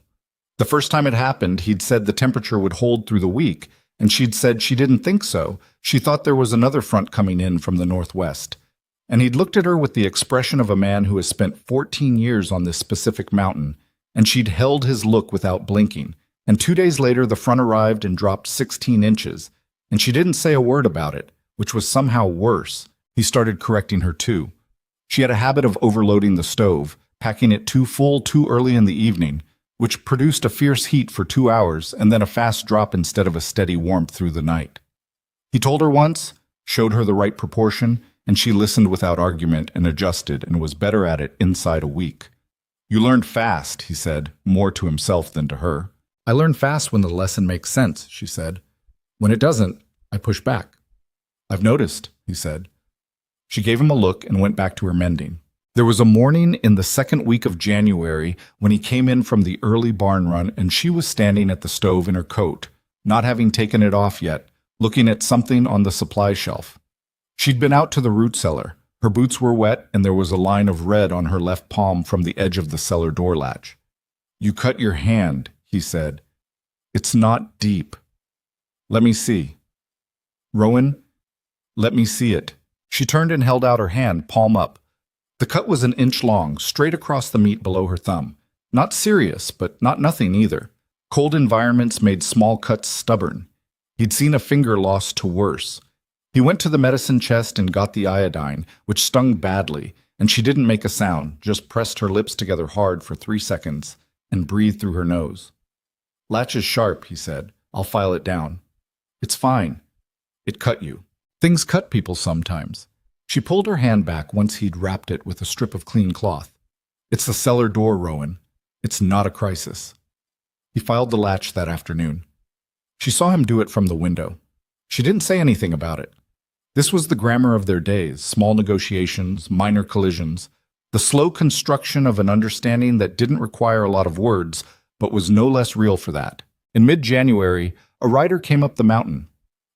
The first time it happened, he'd said the temperature would hold through the week, and she'd said she didn't think so. She thought there was another front coming in from the northwest. And he'd looked at her with the expression of a man who has spent 14 years on this specific mountain, and she'd held his look without blinking. And 2 days later, the front arrived and dropped 16 inches, and she didn't say a word about it, which was somehow worse. He started correcting her too. She had a habit of overloading the stove, packing it too full too early in the evening, which produced a fierce heat for 2 hours and then a fast drop instead of a steady warmth through the night. He told her once, showed her the right proportion, and she listened without argument and adjusted and was better at it inside a week. You learned fast, he said, more to himself than to her. I learn fast when the lesson makes sense, she said. When it doesn't, I push back. I've noticed, he said. She gave him a look and went back to her mending. There was a morning in the second week of January when he came in from the early barn run and she was standing at the stove in her coat, not having taken it off yet, looking at something on the supply shelf. She'd been out to the root cellar. Her boots were wet and there was a line of red on her left palm from the edge of the cellar door latch. You cut your hand, he said. It's not deep. Let me see. Rowan, let me see it. She turned and held out her hand, palm up. The cut was an inch long, straight across the meat below her thumb. Not serious, but not nothing either. Cold environments made small cuts stubborn. He'd seen a finger lost to worse. He went to the medicine chest and got the iodine, which stung badly, and she didn't make a sound, just pressed her lips together hard for 3 seconds and breathed through her nose. Latch is sharp, he said. I'll file it down. It's fine. It cut you. Things cut people sometimes. She pulled her hand back once he'd wrapped it with a strip of clean cloth. It's the cellar door, Rowan. It's not a crisis. He filed the latch that afternoon. She saw him do it from the window. She didn't say anything about it. This was the grammar of their days, small negotiations, minor collisions, the slow construction of an understanding that didn't require a lot of words, but was no less real for that. In mid-January, a rider came up the mountain,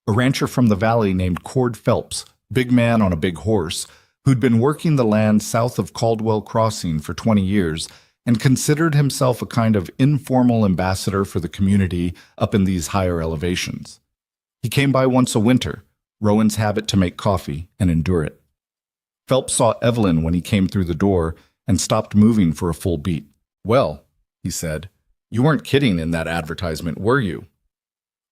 a rancher from the valley named Cord Phelps, big man on a big horse, who'd been working the land south of Caldwell Crossing for 20 years and considered himself a kind of informal ambassador for the community up in these higher elevations. He came by once a winter, Rowan's habit to make coffee and endure it. Phelps saw Evelyn when he came through the door and stopped moving for a full beat. Well, he said, you weren't kidding in that advertisement, were you?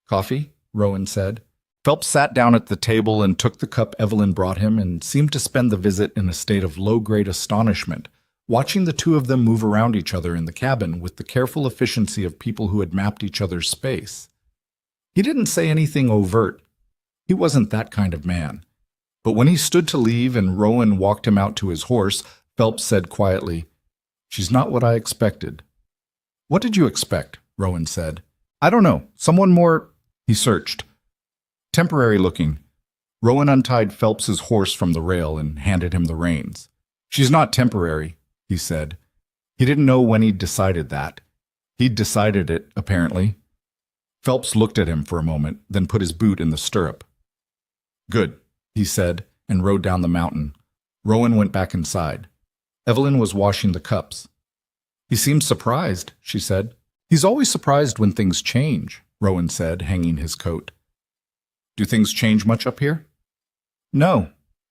Coffee? Rowan said. Phelps sat down at the table and took the cup Evelyn brought him and seemed to spend the visit in a state of low-grade astonishment, watching the two of them move around each other in the cabin with the careful efficiency of people who had mapped each other's space. He didn't say anything overt. He wasn't that kind of man. But when he stood to leave and Rowan walked him out to his horse, Phelps said quietly, "She's not what I expected." "What did you expect?" Rowan said. "I don't know. Someone more—" He searched. "Temporary looking." Rowan untied Phelps's horse from the rail and handed him the reins. "She's not temporary," he said. He didn't know when he'd decided that. He'd decided it, apparently. Phelps looked at him for a moment, then put his boot in the stirrup. "Good," he said, and rode down the mountain. Rowan went back inside. Evelyn was washing the cups. "He seemed surprised," she said. "He's always surprised when things change," Rowan said, hanging his coat. "Do things change much up here?" "No,"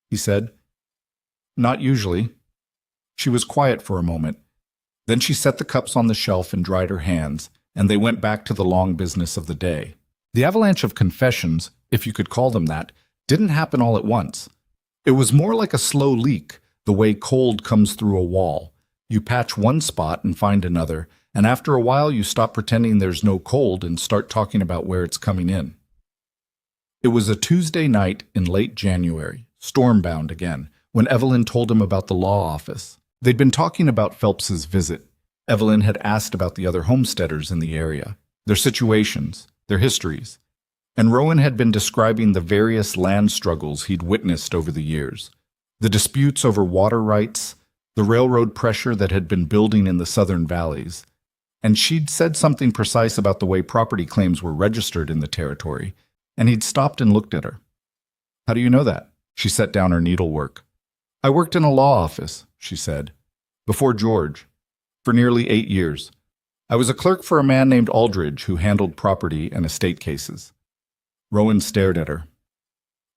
he said. "Not usually." She was quiet for a moment. Then she set the cups on the shelf and dried her hands, and they went back to the long business of the day. The avalanche of confessions, if you could call them that, didn't happen all at once. It was more like a slow leak, the way cold comes through a wall. You patch one spot and find another, and after a while you stop pretending there's no cold and start talking about where it's coming in. It was a Tuesday night in late January, stormbound again, when Evelyn told him about the law office. They'd been talking about Phelps's visit. Evelyn had asked about the other homesteaders in the area, their situations, their histories, and Rowan had been describing the various land struggles he'd witnessed over the years. The disputes over water rights, the railroad pressure that had been building in the southern valleys. And she'd said something precise about the way property claims were registered in the territory, and he'd stopped and looked at her. "How do you know that?" She set down her needlework. "I worked in a law office," she said, "before George, for nearly 8 years. I was a clerk for a man named Aldridge who handled property and estate cases." Rowan stared at her.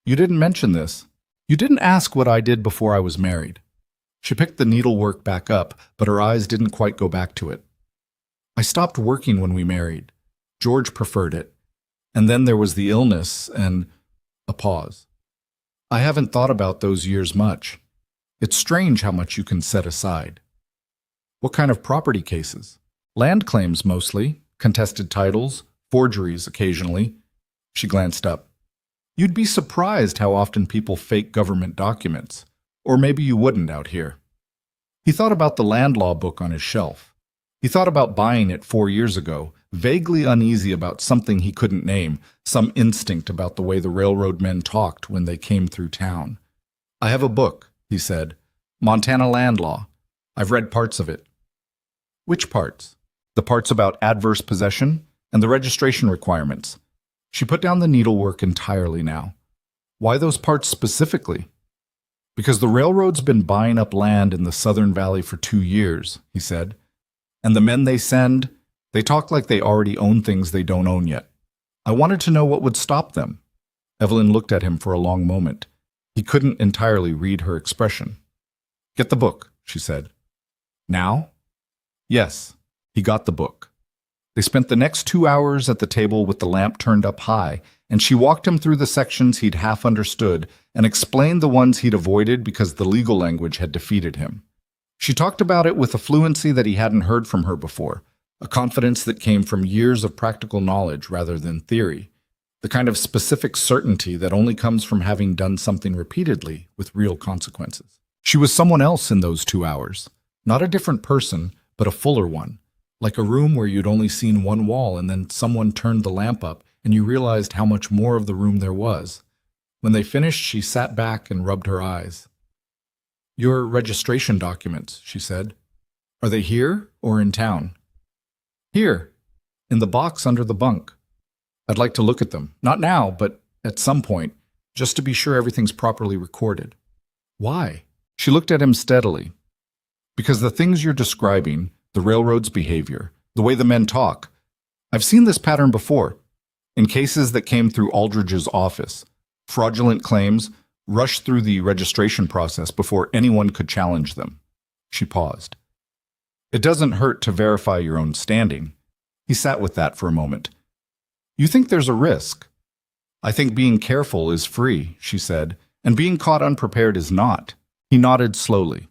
"You didn't mention this. You didn't ask what I did before I was married." She picked the needlework back up, but her eyes didn't quite go back to it. "I stopped working when we married. George preferred it. And then there was the illness and..." A pause. "I haven't thought about those years much. It's strange how much you can set aside." "What kind of property cases?" "Land claims mostly, contested titles, forgeries occasionally." She glanced up. "You'd be surprised how often people fake government documents. Or maybe you wouldn't out here." He thought about the land law book on his shelf. He thought about buying it 4 years ago, vaguely uneasy about something he couldn't name, some instinct about the way the railroad men talked when they came through town. "I have a book," he said. "Montana land law. I've read parts of it." "Which parts?" "The parts about adverse possession and the registration requirements." She put down the needlework entirely now. "Why those parts specifically?" "Because the railroad's been buying up land in the Southern Valley for 2 years," he said. "And the men they send, they talk like they already own things they don't own yet. I wanted to know what would stop them." Evelyn looked at him for a long moment. He couldn't entirely read her expression. "Get the book," she said. "Now?" Yes, he got the book. They spent the next 2 hours at the table with the lamp turned up high, and she walked him through the sections he'd half understood and explained the ones he'd avoided because the legal language had defeated him. She talked about it with a fluency that he hadn't heard from her before, a confidence that came from years of practical knowledge rather than theory, the kind of specific certainty that only comes from having done something repeatedly with real consequences. She was someone else in those 2 hours, not a different person, but a fuller one, like a room where you'd only seen one wall and then someone turned the lamp up and you realized how much more of the room there was. When they finished, she sat back and rubbed her eyes. "Your registration documents," she said. "Are they here or in town?" "Here, in the box under the bunk. I'd like to look at them. Not now, but at some point, just to be sure everything's properly recorded." "Why?" She looked at him steadily. "Because the things you're describing, the railroad's behavior, the way the men talk, I've seen this pattern before. In cases that came through Aldridge's office, fraudulent claims rushed through the registration process before anyone could challenge them." She paused. "It doesn't hurt to verify your own standing." He sat with that for a moment. "You think there's a risk?" "I think being careful is free," she said, "and being caught unprepared is not." He nodded slowly.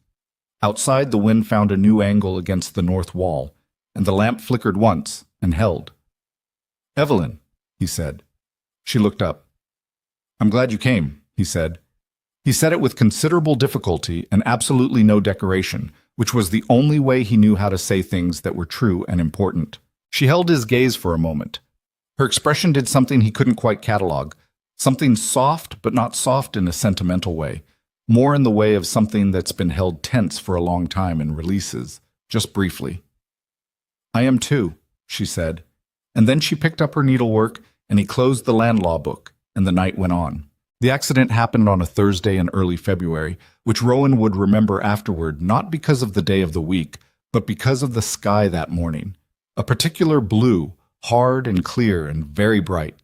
Outside, the wind found a new angle against the north wall, and the lamp flickered once and held. "Evelyn," he said. She looked up. "I'm glad you came," he said. He said it with considerable difficulty and absolutely no decoration, which was the only way he knew how to say things that were true and important. She held his gaze for a moment. Her expression did something he couldn't quite catalog, something soft but not soft in a sentimental way, more in the way of something that's been held tense for a long time and releases, just briefly. "I am too," she said, and then she picked up her needlework and he closed the land law book, and the night went on. The accident happened on a Thursday in early February, which Rowan would remember afterward not because of the day of the week, but because of the sky that morning. A particular blue, hard and clear and very bright,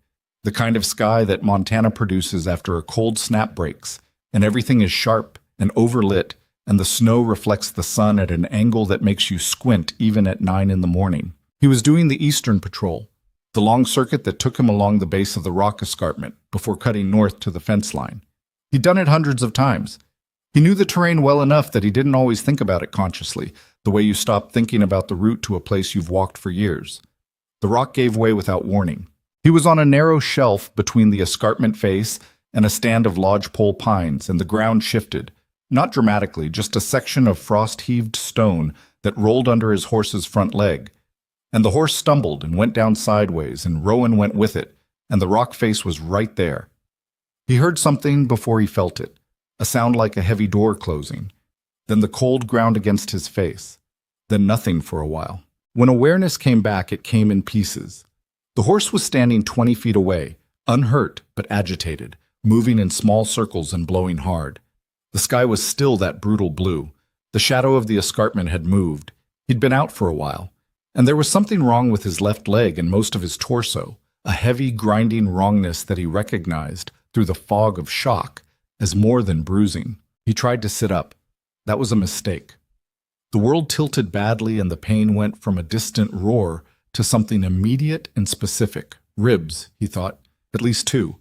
the kind of sky that Montana produces after a cold snap breaks, and everything is sharp and overlit, and the snow reflects the sun at an angle that makes you squint even at 9 in the morning. He was doing the Eastern Patrol, the long circuit that took him along the base of the rock escarpment before cutting north to the fence line. He'd done it hundreds of times. He knew the terrain well enough that he didn't always think about it consciously, the way you stop thinking about the route to a place you've walked for years. The rock gave way without warning. He was on a narrow shelf between the escarpment face and a stand of lodgepole pines, and the ground shifted, not dramatically, just a section of frost-heaved stone that rolled under his horse's front leg. And the horse stumbled and went down sideways, and Rowan went with it, and the rock face was right there. He heard something before he felt it, a sound like a heavy door closing. Then the cold ground against his face. Then nothing for a while. When awareness came back, it came in pieces. The horse was standing 20 feet away, unhurt but agitated, moving in small circles and blowing hard. The sky was still that brutal blue. The shadow of the escarpment had moved. He'd been out for a while. And there was something wrong with his left leg and most of his torso, a heavy, grinding wrongness that he recognized through the fog of shock as more than bruising. He tried to sit up. That was a mistake. The world tilted badly and the pain went from a distant roar to something immediate and specific. Ribs, he thought, at least two.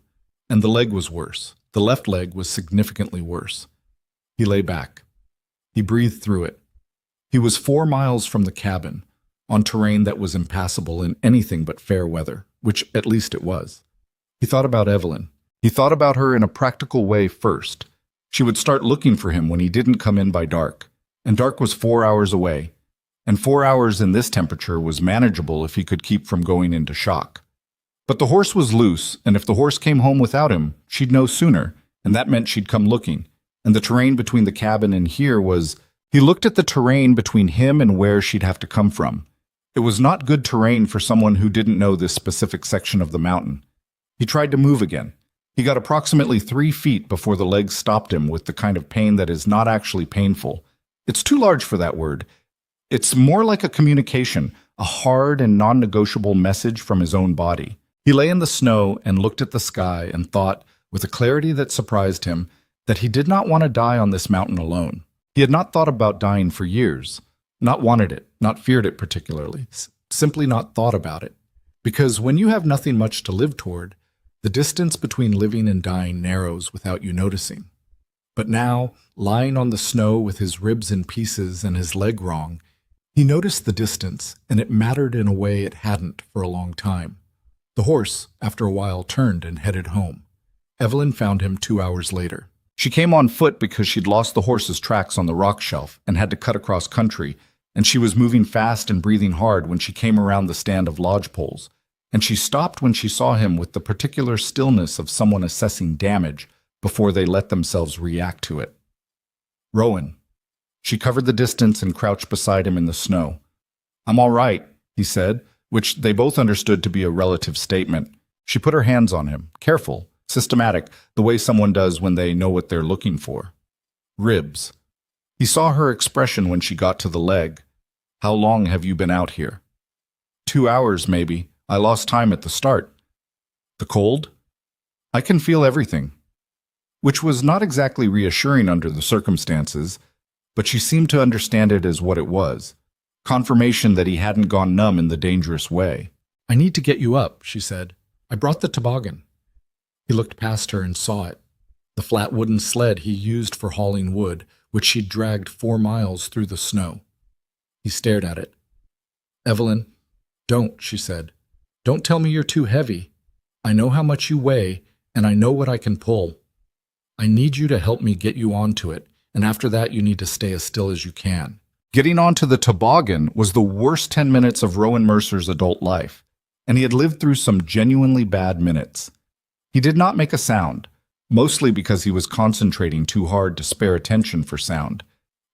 And the leg was worse. The left leg was significantly worse. He lay back. He breathed through it. He was 4 miles from the cabin, on terrain that was impassable in anything but fair weather, which at least it was. He thought about Evelyn. He thought about her in a practical way first. She would start looking for him when he didn't come in by dark, and dark was 4 hours away, and 4 hours in this temperature was manageable if he could keep from going into shock. But the horse was loose, and if the horse came home without him, she'd know sooner, and that meant she'd come looking. And the terrain between the cabin and here was... He looked at the terrain between him and where she'd have to come from. It was not good terrain for someone who didn't know this specific section of the mountain. He tried to move again. He got approximately 3 feet before the legs stopped him with the kind of pain that is not actually painful. It's too large for that word. It's more like a communication, a hard and non-negotiable message from his own body. He lay in the snow and looked at the sky and thought, with a clarity that surprised him, that he did not want to die on this mountain alone. He had not thought about dying for years, not wanted it, not feared it particularly, simply not thought about it. Because when you have nothing much to live toward, the distance between living and dying narrows without you noticing. But now, lying on the snow with his ribs in pieces and his leg wrong, he noticed the distance, and it mattered in a way it hadn't for a long time. The horse, after a while, turned and headed home. Evelyn found him 2 hours later. She came on foot because she'd lost the horse's tracks on the rock shelf and had to cut across country, and she was moving fast and breathing hard when she came around the stand of lodge poles, and she stopped when she saw him with the particular stillness of someone assessing damage before they let themselves react to it. Rowan. She covered the distance and crouched beside him in the snow. "I'm all right," he said, which they both understood to be a relative statement. She put her hands on him, careful, systematic, the way someone does when they know what they're looking for. Ribs. He saw her expression when she got to the leg. "How long have you been out here?" 2 hours, maybe. I lost time at the start." "The cold?" "I can feel everything." Which was not exactly reassuring under the circumstances, but she seemed to understand it as what it was. Confirmation that he hadn't gone numb in the dangerous way. "I need to get you up," she said. "I brought the toboggan." He looked past her and saw it. The flat wooden sled he used for hauling wood, which she'd dragged 4 miles through the snow. He stared at it. "Evelyn, don't," she said. "Don't tell me you're too heavy. I know how much you weigh, and I know what I can pull. I need you to help me get you onto it, and after that you need to stay as still as you can." Getting onto the toboggan was the worst 10 minutes of Rowan Mercer's adult life, and he had lived through some genuinely bad minutes. He did not make a sound, mostly because he was concentrating too hard to spare attention for sound,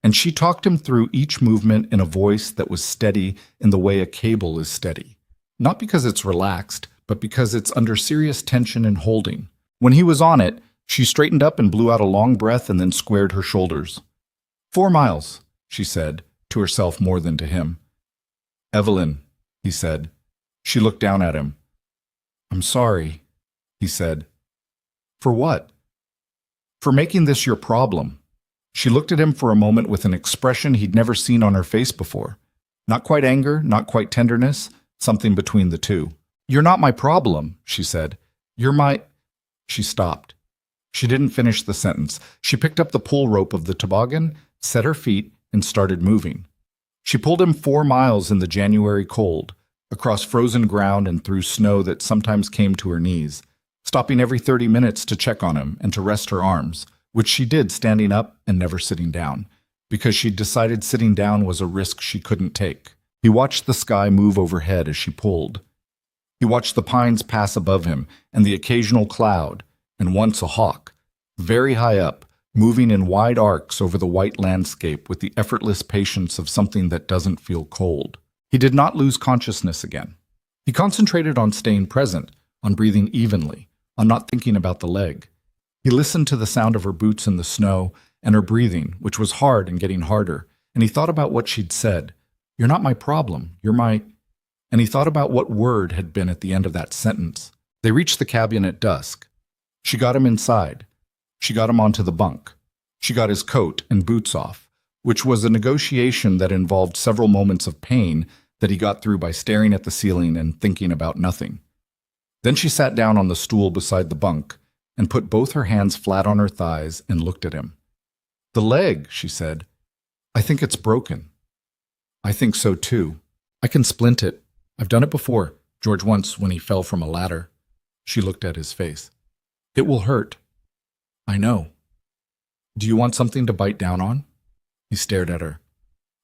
and she talked him through each movement in a voice that was steady in the way a cable is steady. Not because it's relaxed, but because it's under serious tension and holding. When he was on it, she straightened up and blew out a long breath and then squared her shoulders. 4 miles, she said, to herself more than to him. "Evelyn," he said. She looked down at him. "I'm sorry," he said. "For what?" "For making this your problem." She looked at him for a moment with an expression he'd never seen on her face before. Not quite anger, not quite tenderness, something between the two. "You're not my problem," she said. "You're my—" She stopped. She didn't finish the sentence. She picked up the pull rope of the toboggan, set her feet, and started moving. She pulled him 4 miles in the January cold, across frozen ground and through snow that sometimes came to her knees, stopping every 30 minutes to check on him and to rest her arms, which she did standing up and never sitting down, because she'd decided sitting down was a risk she couldn't take. He watched the sky move overhead as she pulled. He watched the pines pass above him and the occasional cloud, and once a hawk, very high up, moving in wide arcs over the white landscape with the effortless patience of something that doesn't feel cold. He did not lose consciousness again. He concentrated on staying present, on breathing evenly, on not thinking about the leg. He listened to the sound of her boots in the snow and her breathing, which was hard and getting harder, and he thought about what she'd said. "You're not my problem, you're my—" And he thought about what word had been at the end of that sentence. They reached the cabin at dusk. She got him inside. She got him onto the bunk. She got his coat and boots off, which was a negotiation that involved several moments of pain that he got through by staring at the ceiling and thinking about nothing. Then she sat down on the stool beside the bunk and put both her hands flat on her thighs and looked at him. "The leg," she said. "I think it's broken." "I think so too. I can splint it. I've done it before, George once when he fell from a ladder." She looked at his face. "It will hurt." "I know." "Do you want something to bite down on?" He stared at her.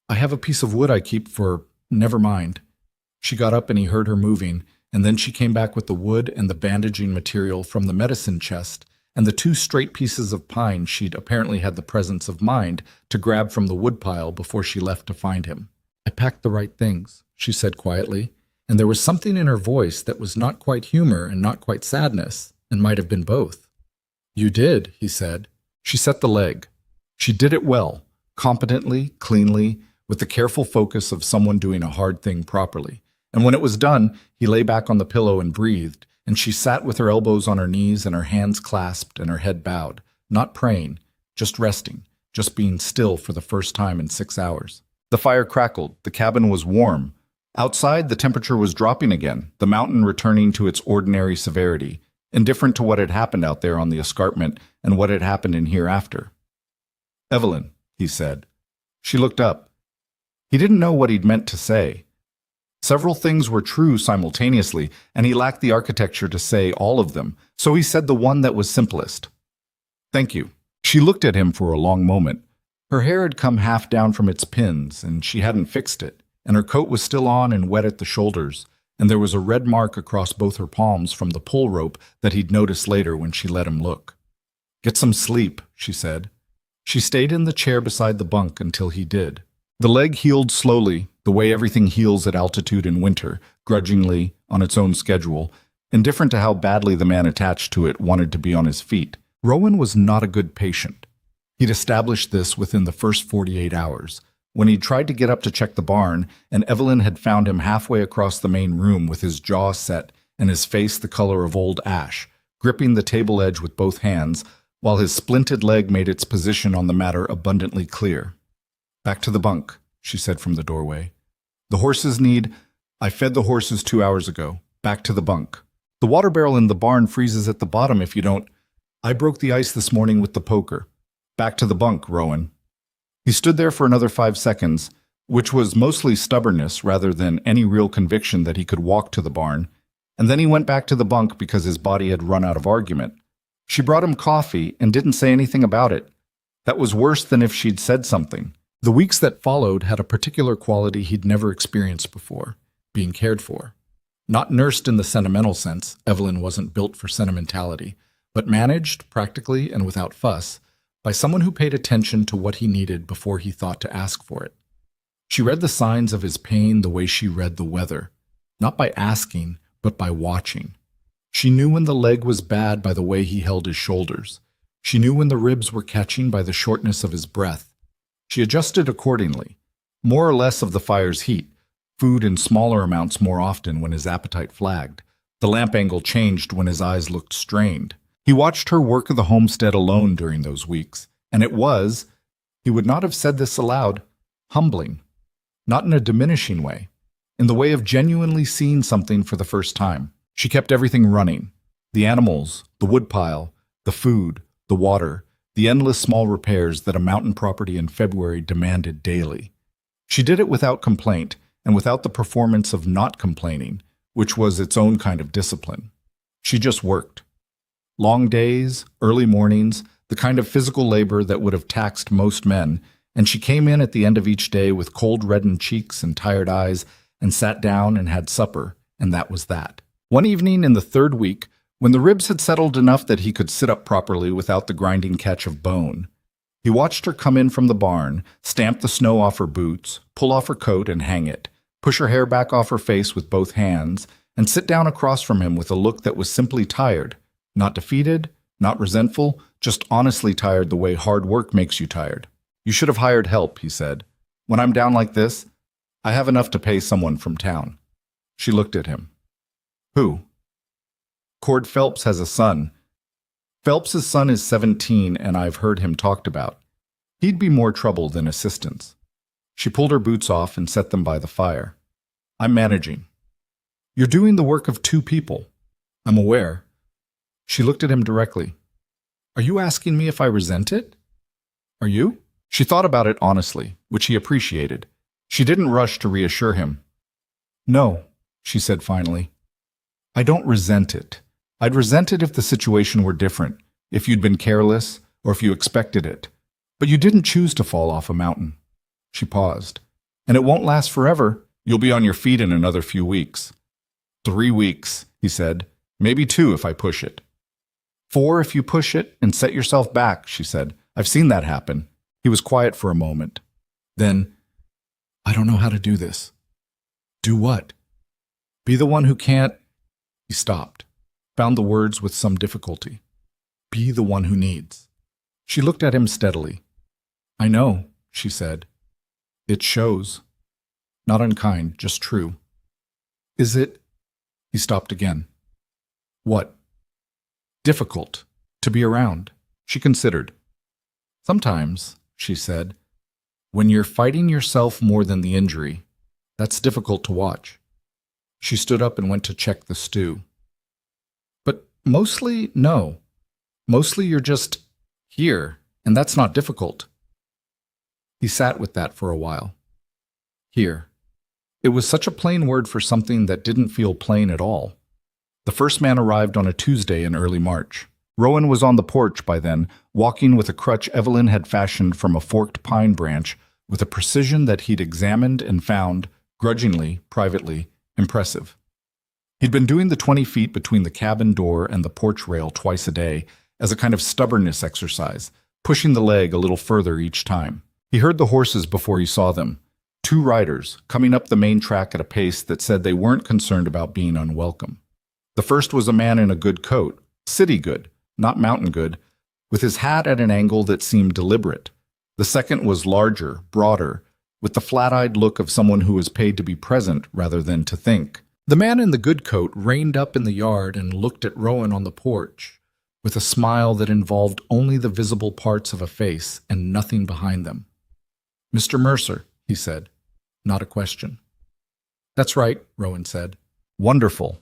"I have a piece of wood I keep for— Never mind." She got up and he heard her moving, and then she came back with the wood and the bandaging material from the medicine chest and the 2 straight pieces of pine she'd apparently had the presence of mind to grab from the woodpile before she left to find him. "I packed the right things," she said quietly, and there was something in her voice that was not quite humor and not quite sadness, and might have been both. "You did," he said. She set the leg. She did it well, competently, cleanly, with the careful focus of someone doing a hard thing properly. And when it was done, he lay back on the pillow and breathed, and she sat with her elbows on her knees and her hands clasped and her head bowed, not praying, just resting, just being still for the first time in 6 hours. The fire crackled. The cabin was warm. Outside, the temperature was dropping again, the mountain returning to its ordinary severity, indifferent to what had happened out there on the escarpment and what had happened in hereafter. "Evelyn," he said. She looked up. He didn't know what he'd meant to say. Several things were true simultaneously, and he lacked the architecture to say all of them, so he said the one that was simplest. "Thank you." She looked at him for a long moment. Her hair had come half down from its pins, and she hadn't fixed it, and her coat was still on and wet at the shoulders, and there was a red mark across both her palms from the pull rope that he'd noticed later when she let him look. "Get some sleep," she said. She stayed in the chair beside the bunk until he did. The leg healed slowly, the way everything heals at altitude in winter, grudgingly, on its own schedule, indifferent to how badly the man attached to it wanted to be on his feet. Rowan was not a good patient. He'd established this within the first 48 hours, when he'd tried to get up to check the barn, and Evelyn had found him halfway across the main room with his jaw set and his face the color of old ash, gripping the table edge with both hands, while his splinted leg made its position on the matter abundantly clear. "Back to the bunk," she said from the doorway. "The horses need— I fed the horses 2 hours ago. Back to the bunk. The water barrel in the barn freezes at the bottom if you don't— I broke the ice this morning with the poker. Back to the bunk, Rowan." He stood there for another 5 seconds, which was mostly stubbornness rather than any real conviction that he could walk to the barn, and then he went back to the bunk because his body had run out of argument. She brought him coffee and didn't say anything about it. That was worse than if she'd said something. The weeks that followed had a particular quality he'd never experienced before, being cared for. Not nursed in the sentimental sense, Evelyn wasn't built for sentimentality, but managed, practically and without fuss, by someone who paid attention to what he needed before he thought to ask for it. She read the signs of his pain the way she read the weather, not by asking, but by watching. She knew when the leg was bad by the way he held his shoulders. She knew when the ribs were catching by the shortness of his breath. She adjusted accordingly, more or less of the fire's heat, food in smaller amounts more often when his appetite flagged. The lamp angle changed when his eyes looked strained. He watched her work of the homestead alone during those weeks, and it was— he would not have said this aloud— humbling. Not in a diminishing way, in the way of genuinely seeing something for the first time. She kept everything running. The animals, the woodpile, the food, the water, the endless small repairs that a mountain property in February demanded daily. She did it without complaint and without the performance of not complaining, which was its own kind of discipline. She just worked. Long days, early mornings, the kind of physical labor that would have taxed most men, and she came in at the end of each day with cold reddened cheeks and tired eyes and sat down and had supper, and that was that. One evening in the 3rd week, when the ribs had settled enough that he could sit up properly without the grinding catch of bone, He watched her come in from the barn, stamp the snow off her boots, pull off her coat and hang it, push her hair back off her face with both hands, and sit down across from him with a look that was simply tired, not defeated, not resentful, just honestly tired the way hard work makes you tired. "You should have hired help," he said. "When I'm down like this, I have enough to pay someone from town." She looked at him. "Who?" "Cord Phelps has a son. Phelps's son is 17, and I've heard him talked about. He'd be more trouble than assistance." She pulled her boots off and set them by the fire. "I'm managing." "You're doing the work of two people." "I'm aware." She looked at him directly. "Are you asking me if I resent it?" "Are you?" She thought about it honestly, which he appreciated. She didn't rush to reassure him. "No," she said finally. "I don't resent it. I'd resent it if the situation were different, if you'd been careless, or if you expected it. But you didn't choose to fall off a mountain." She paused. "And it won't last forever. You'll be on your feet in another few weeks." 3 weeks, he said. "Maybe 2 if I push it." 4 if you push it and set yourself back, she said. "I've seen that happen." He was quiet for a moment. Then, "I don't know how to do this." "Do what?" "Be the one who can't—" He stopped, found the words with some difficulty. "Be the one who needs." She looked at him steadily. "I know," she said. "It shows. Not unkind, just true." "Is it—" He stopped again. "What?" "Difficult. To be around." She considered. "Sometimes," she said, "when you're fighting yourself more than the injury, that's difficult to watch." She stood up and went to check the stew. "But mostly, no. Mostly you're just here, and that's not difficult." He sat with that for a while. Here. It was such a plain word for something that didn't feel plain at all. The first man arrived on a Tuesday in early March. Rowan was on the porch by then, walking with a crutch Evelyn had fashioned from a forked pine branch with a precision that he'd examined and found, grudgingly, privately, impressive. He'd been doing the 20 feet between the cabin door and the porch rail twice a day as a kind of stubbornness exercise, pushing the leg a little further each time. He heard the horses before he saw them. 2 riders, coming up the main track at a pace that said they weren't concerned about being unwelcome. The first was a man in a good coat, city good, not mountain good, with his hat at an angle that seemed deliberate. The second was larger, broader, with the flat-eyed look of someone who was paid to be present rather than to think. The man in the good coat reined up in the yard and looked at Rowan on the porch, with a smile that involved only the visible parts of a face and nothing behind them. "Mr. Mercer," he said, not a question. "That's right," Rowan said. "Wonderful."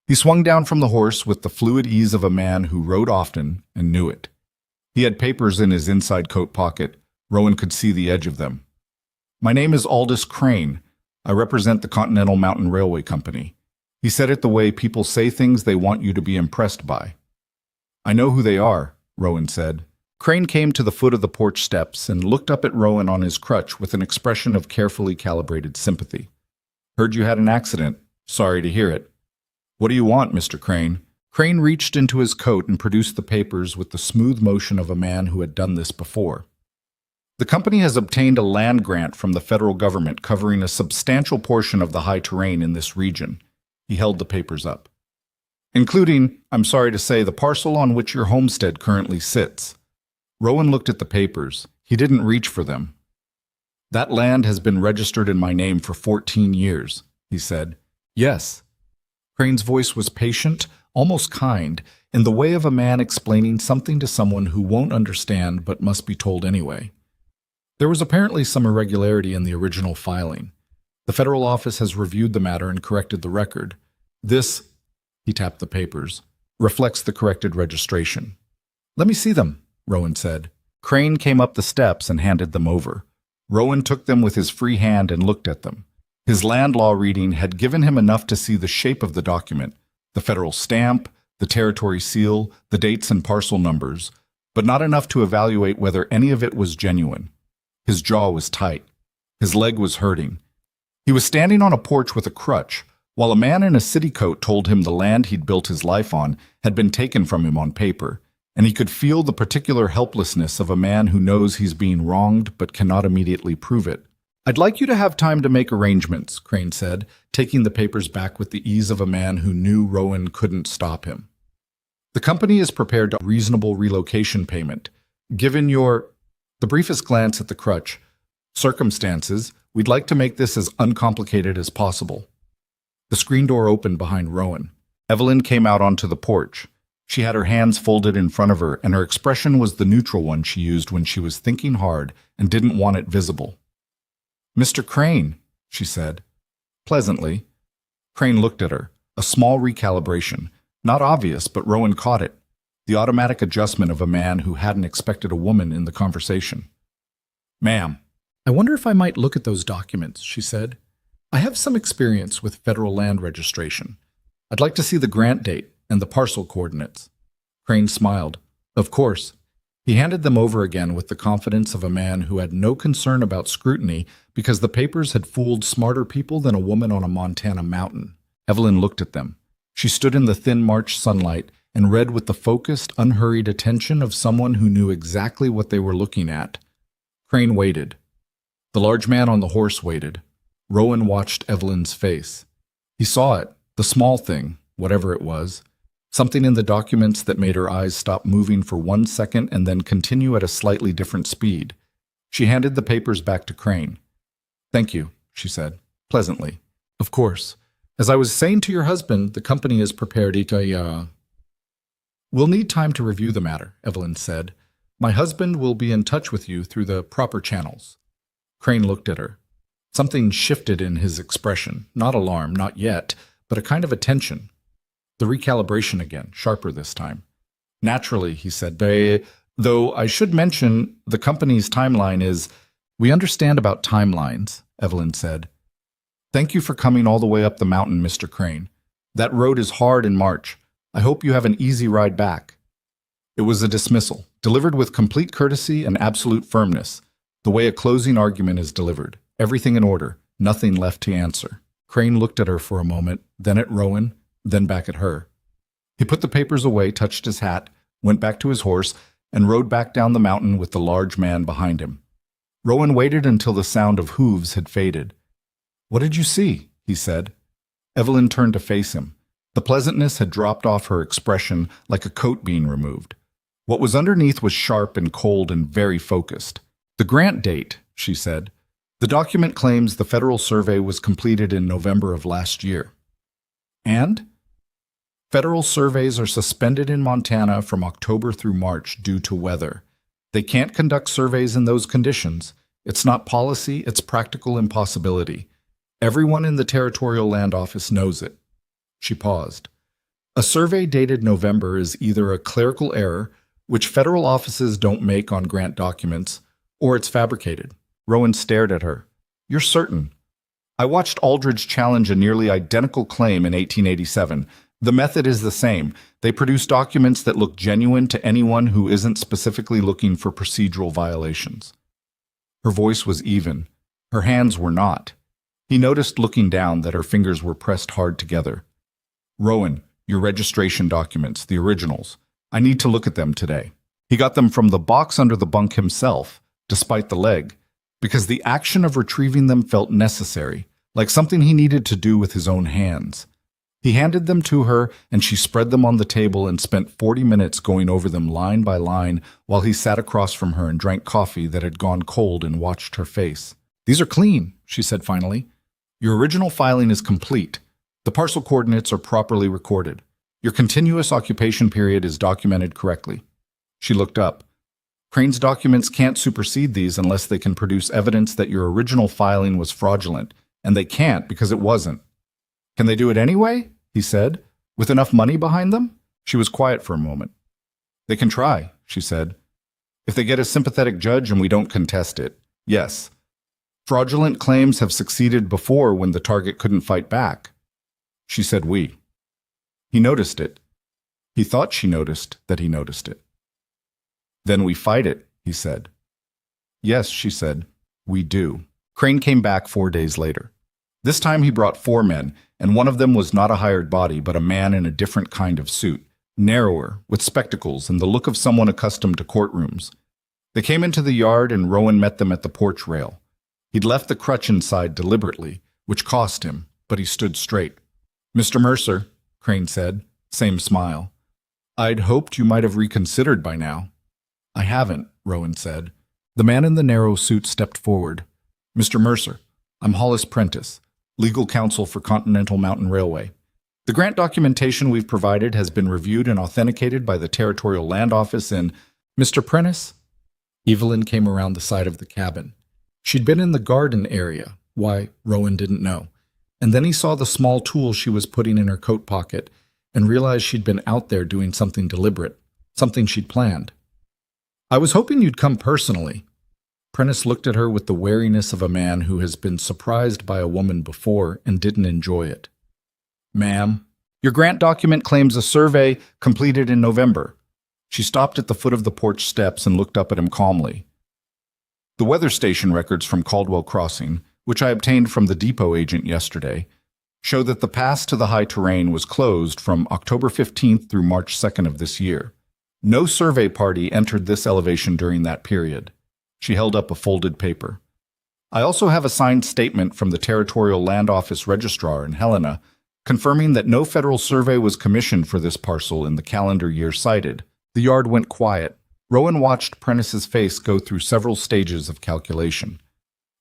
He swung down from the horse with the fluid ease of a man who rode often and knew it. He had papers in his inside coat pocket. Rowan could see the edge of them. "My name is Aldous Crane. I represent the Continental Mountain Railway Company." He said it the way people say things they want you to be impressed by. "I know who they are," Rowan said. Crane came to the foot of the porch steps and looked up at Rowan on his crutch with an expression of carefully calibrated sympathy. "Heard you had an accident. Sorry to hear it." "What do you want, Mr. Crane?" Crane reached into his coat and produced the papers with the smooth motion of a man who had done this before. "The company has obtained a land grant from the federal government covering a substantial portion of the high terrain in this region." He held the papers up. "Including, I'm sorry to say, the parcel on which your homestead currently sits." Rowan looked at the papers. He didn't reach for them. "That land has been registered in my name for 14 years, he said. "Yes." Crane's voice was patient, almost kind, in the way of a man explaining something to someone who won't understand but must be told anyway. There was apparently some irregularity in the original filing. The federal office has reviewed the matter and corrected the record. This, he tapped the papers, reflects the corrected registration. "Let me see them," Rowan said. Crane came up the steps and handed them over. Rowan took them with his free hand and looked at them. His land law reading had given him enough to see the shape of the document, the federal stamp, the territory seal, the dates and parcel numbers, but not enough to evaluate whether any of it was genuine. His jaw was tight. His leg was hurting. He was standing on a porch with a crutch, while a man in a city coat told him the land he'd built his life on had been taken from him on paper, and he could feel the particular helplessness of a man who knows he's being wronged but cannot immediately prove it. "I'd like you to have time to make arrangements," Crane said, taking the papers back with the ease of a man who knew Rowan couldn't stop him. "The company is prepared to reasonable relocation payment. Given the briefest glance at the crutch, circumstances, we'd like to make this as uncomplicated as possible." The screen door opened behind Rowan. Evelyn came out onto the porch. She had her hands folded in front of her, and her expression was the neutral one she used when she was thinking hard and didn't want it visible. "Mr. Crane," she said, pleasantly. Crane looked at her. A small recalibration. Not obvious, but Rowan caught it. The automatic adjustment of a man who hadn't expected a woman in the conversation. "Ma'am, I wonder if I might look at those documents," she said. "I have some experience with federal land registration. I'd like to see the grant date and the parcel coordinates." Crane smiled. "Of course." He handed them over again with the confidence of a man who had no concern about scrutiny because the papers had fooled smarter people than a woman on a Montana mountain. Evelyn looked at them. She stood in the thin March sunlight and read with the focused, unhurried attention of someone who knew exactly what they were looking at. Crane waited. The large man on the horse waited. Rowan watched Evelyn's face. He saw it, the small thing, whatever it was, something in the documents that made her eyes stop moving for 1 second and then continue at a slightly different speed. She handed the papers back to Crane. "Thank you," she said, pleasantly. "Of course. As I was saying to your husband, the company is prepared to, We'll need time to review the matter," Evelyn said. "My husband will be in touch with you through the proper channels." Crane looked at her. Something shifted in his expression, not alarm, not yet, but a kind of attention. The recalibration again, sharper this time. "Naturally," he said, "though I should mention the company's timeline is—" "We understand about timelines," Evelyn said. "Thank you for coming all the way up the mountain, Mr. Crane. That road is hard in March. I hope you have an easy ride back." It was a dismissal, delivered with complete courtesy and absolute firmness, the way a closing argument is delivered. Everything in order, nothing left to answer. Crane looked at her for a moment, then at Rowan, then back at her. He put the papers away, touched his hat, went back to his horse, and rode back down the mountain with the large man behind him. Rowan waited until the sound of hooves had faded. "What did you see?" he said. Evelyn turned to face him. The pleasantness had dropped off her expression like a coat being removed. What was underneath was sharp and cold and very focused. "The grant date," she said. "The document claims the federal survey was completed in November of last year." "And?" "Federal surveys are suspended in Montana from October through March due to weather. They can't conduct surveys in those conditions. It's not policy, it's practical impossibility. Everyone in the Territorial Land Office knows it." She paused. "A survey dated November is either a clerical error, which federal offices don't make on grant documents, or it's fabricated." Rowan stared at her. "You're certain?" "I watched Aldridge challenge a nearly identical claim in 1887. The method is the same. They produce documents that look genuine to anyone who isn't specifically looking for procedural violations." Her voice was even. Her hands were not. He noticed looking down that her fingers were pressed hard together. "Rowan, your registration documents, the originals. I need to look at them today." He got them from the box under the bunk himself, despite the leg, because the action of retrieving them felt necessary, like something he needed to do with his own hands. He handed them to her, and she spread them on the table and spent 40 minutes going over them line by line while he sat across from her and drank coffee that had gone cold and watched her face. "These are clean," she said finally. "Your original filing is complete. The parcel coordinates are properly recorded. Your continuous occupation period is documented correctly." She looked up. "Crane's documents can't supersede these unless they can produce evidence that your original filing was fraudulent, and they can't because it wasn't." "Can they do it anyway?" he said. "With enough money behind them?" She was quiet for a moment. "They can try," she said. "If they get a sympathetic judge and we don't contest it, yes. Fraudulent claims have succeeded before when the target couldn't fight back." She said we. He noticed it. He thought she noticed that he noticed it. "Then we fight it," he said. "Yes," she said, "we do." Crane came back 4 days later. This time he brought 4 men, and one of them was not a hired body, but a man in a different kind of suit, narrower, with spectacles and the look of someone accustomed to courtrooms. They came into the yard and Rowan met them at the porch rail. He'd left the crutch inside deliberately, which cost him, but he stood straight. "Mr. Mercer," Crane said, same smile. "I'd hoped you might have reconsidered by now." "I haven't," Rowan said. The man in the narrow suit stepped forward. "Mr. Mercer, I'm Hollis Prentice, legal counsel for Continental Mountain Railway. The grant documentation we've provided has been reviewed and authenticated by the Territorial Land Office in—" "Mr. Prentice?" Evelyn came around the side of the cabin. She'd been in the garden area. Why, Rowan didn't know. And then he saw the small tool she was putting in her coat pocket and realized she'd been out there doing something deliberate, something she'd planned. "I was hoping you'd come personally." Prentice looked at her with the wariness of a man who has been surprised by a woman before and didn't enjoy it. "Ma'am, your grant document claims a survey completed in November." She stopped at the foot of the porch steps and looked up at him calmly. "The weather station records from Caldwell Crossing, which I obtained from the depot agent yesterday, show that the pass to the high terrain was closed from October 15th through March 2nd of this year. No survey party entered this elevation during that period." She held up a folded paper. "I also have a signed statement from the Territorial Land Office Registrar in Helena, confirming that no federal survey was commissioned for this parcel in the calendar year cited." The yard went quiet. Rowan watched Prentice's face go through several stages of calculation.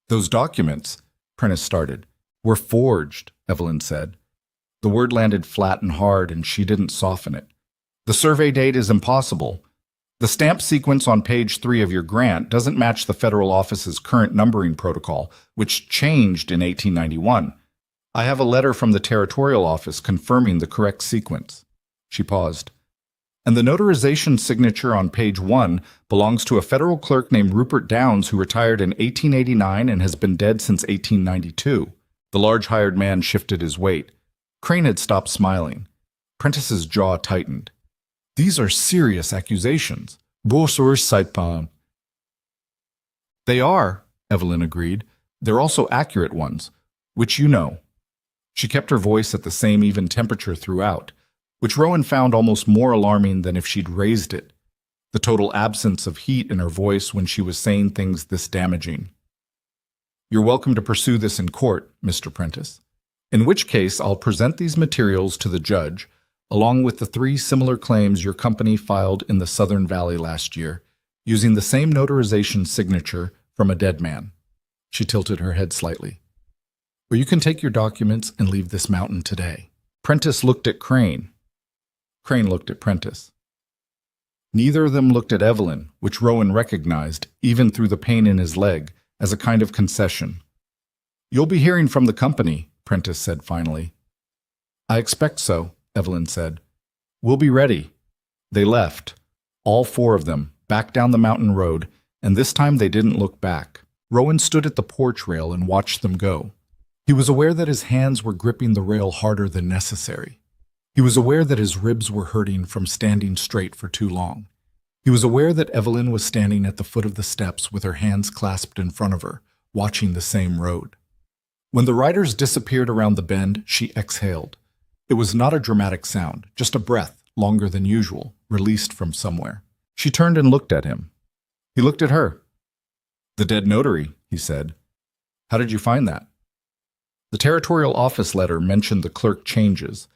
"Those documents," Prentice started. "Were forged," Evelyn said. The word landed flat and hard, and she didn't soften it. "The survey date is impossible. The stamp sequence on page 3 of your grant doesn't match the federal office's current numbering protocol, which changed in 1891. I have a letter from the territorial office confirming the correct sequence." She paused. "And the notarization signature on page 1 belongs to a federal clerk named Rupert Downs who retired in 1889 and has been dead since 1892. The large hired man shifted his weight. Crane had stopped smiling. Prentice's jaw tightened. "These are serious accusations." "They are," Evelyn agreed. "They're also accurate ones, which you know." She kept her voice at the same even temperature throughout, which Rowan found almost more alarming than if she'd raised it. The total absence of heat in her voice when she was saying things this damaging. "You're welcome to pursue this in court, Mr. Prentice. In which case, I'll present these materials to the judge, along with the 3 similar claims your company filed in the Southern Valley last year, using the same notarization signature from a dead man." She tilted her head slightly. "Or you can take your documents and leave this mountain today." Prentice looked at Crane. Crane looked at Prentice. Neither of them looked at Evelyn, which Rowan recognized, even through the pain in his leg, as a kind of concession. "You'll be hearing from the company," Prentice said finally. "I expect so," Evelyn said. "We'll be ready." They left, all 4 of them, back down the mountain road, and this time they didn't look back. Rowan stood at the porch rail and watched them go. He was aware that his hands were gripping the rail harder than necessary. He was aware that his ribs were hurting from standing straight for too long. He was aware that Evelyn was standing at the foot of the steps with her hands clasped in front of her, watching the same road. When the riders disappeared around the bend, she exhaled. It was not a dramatic sound, just a breath, longer than usual, released from somewhere. She turned and looked at him. He looked at her. "The dead notary," he said. "How did you find that?" "The territorial office letter mentioned the clerk changes.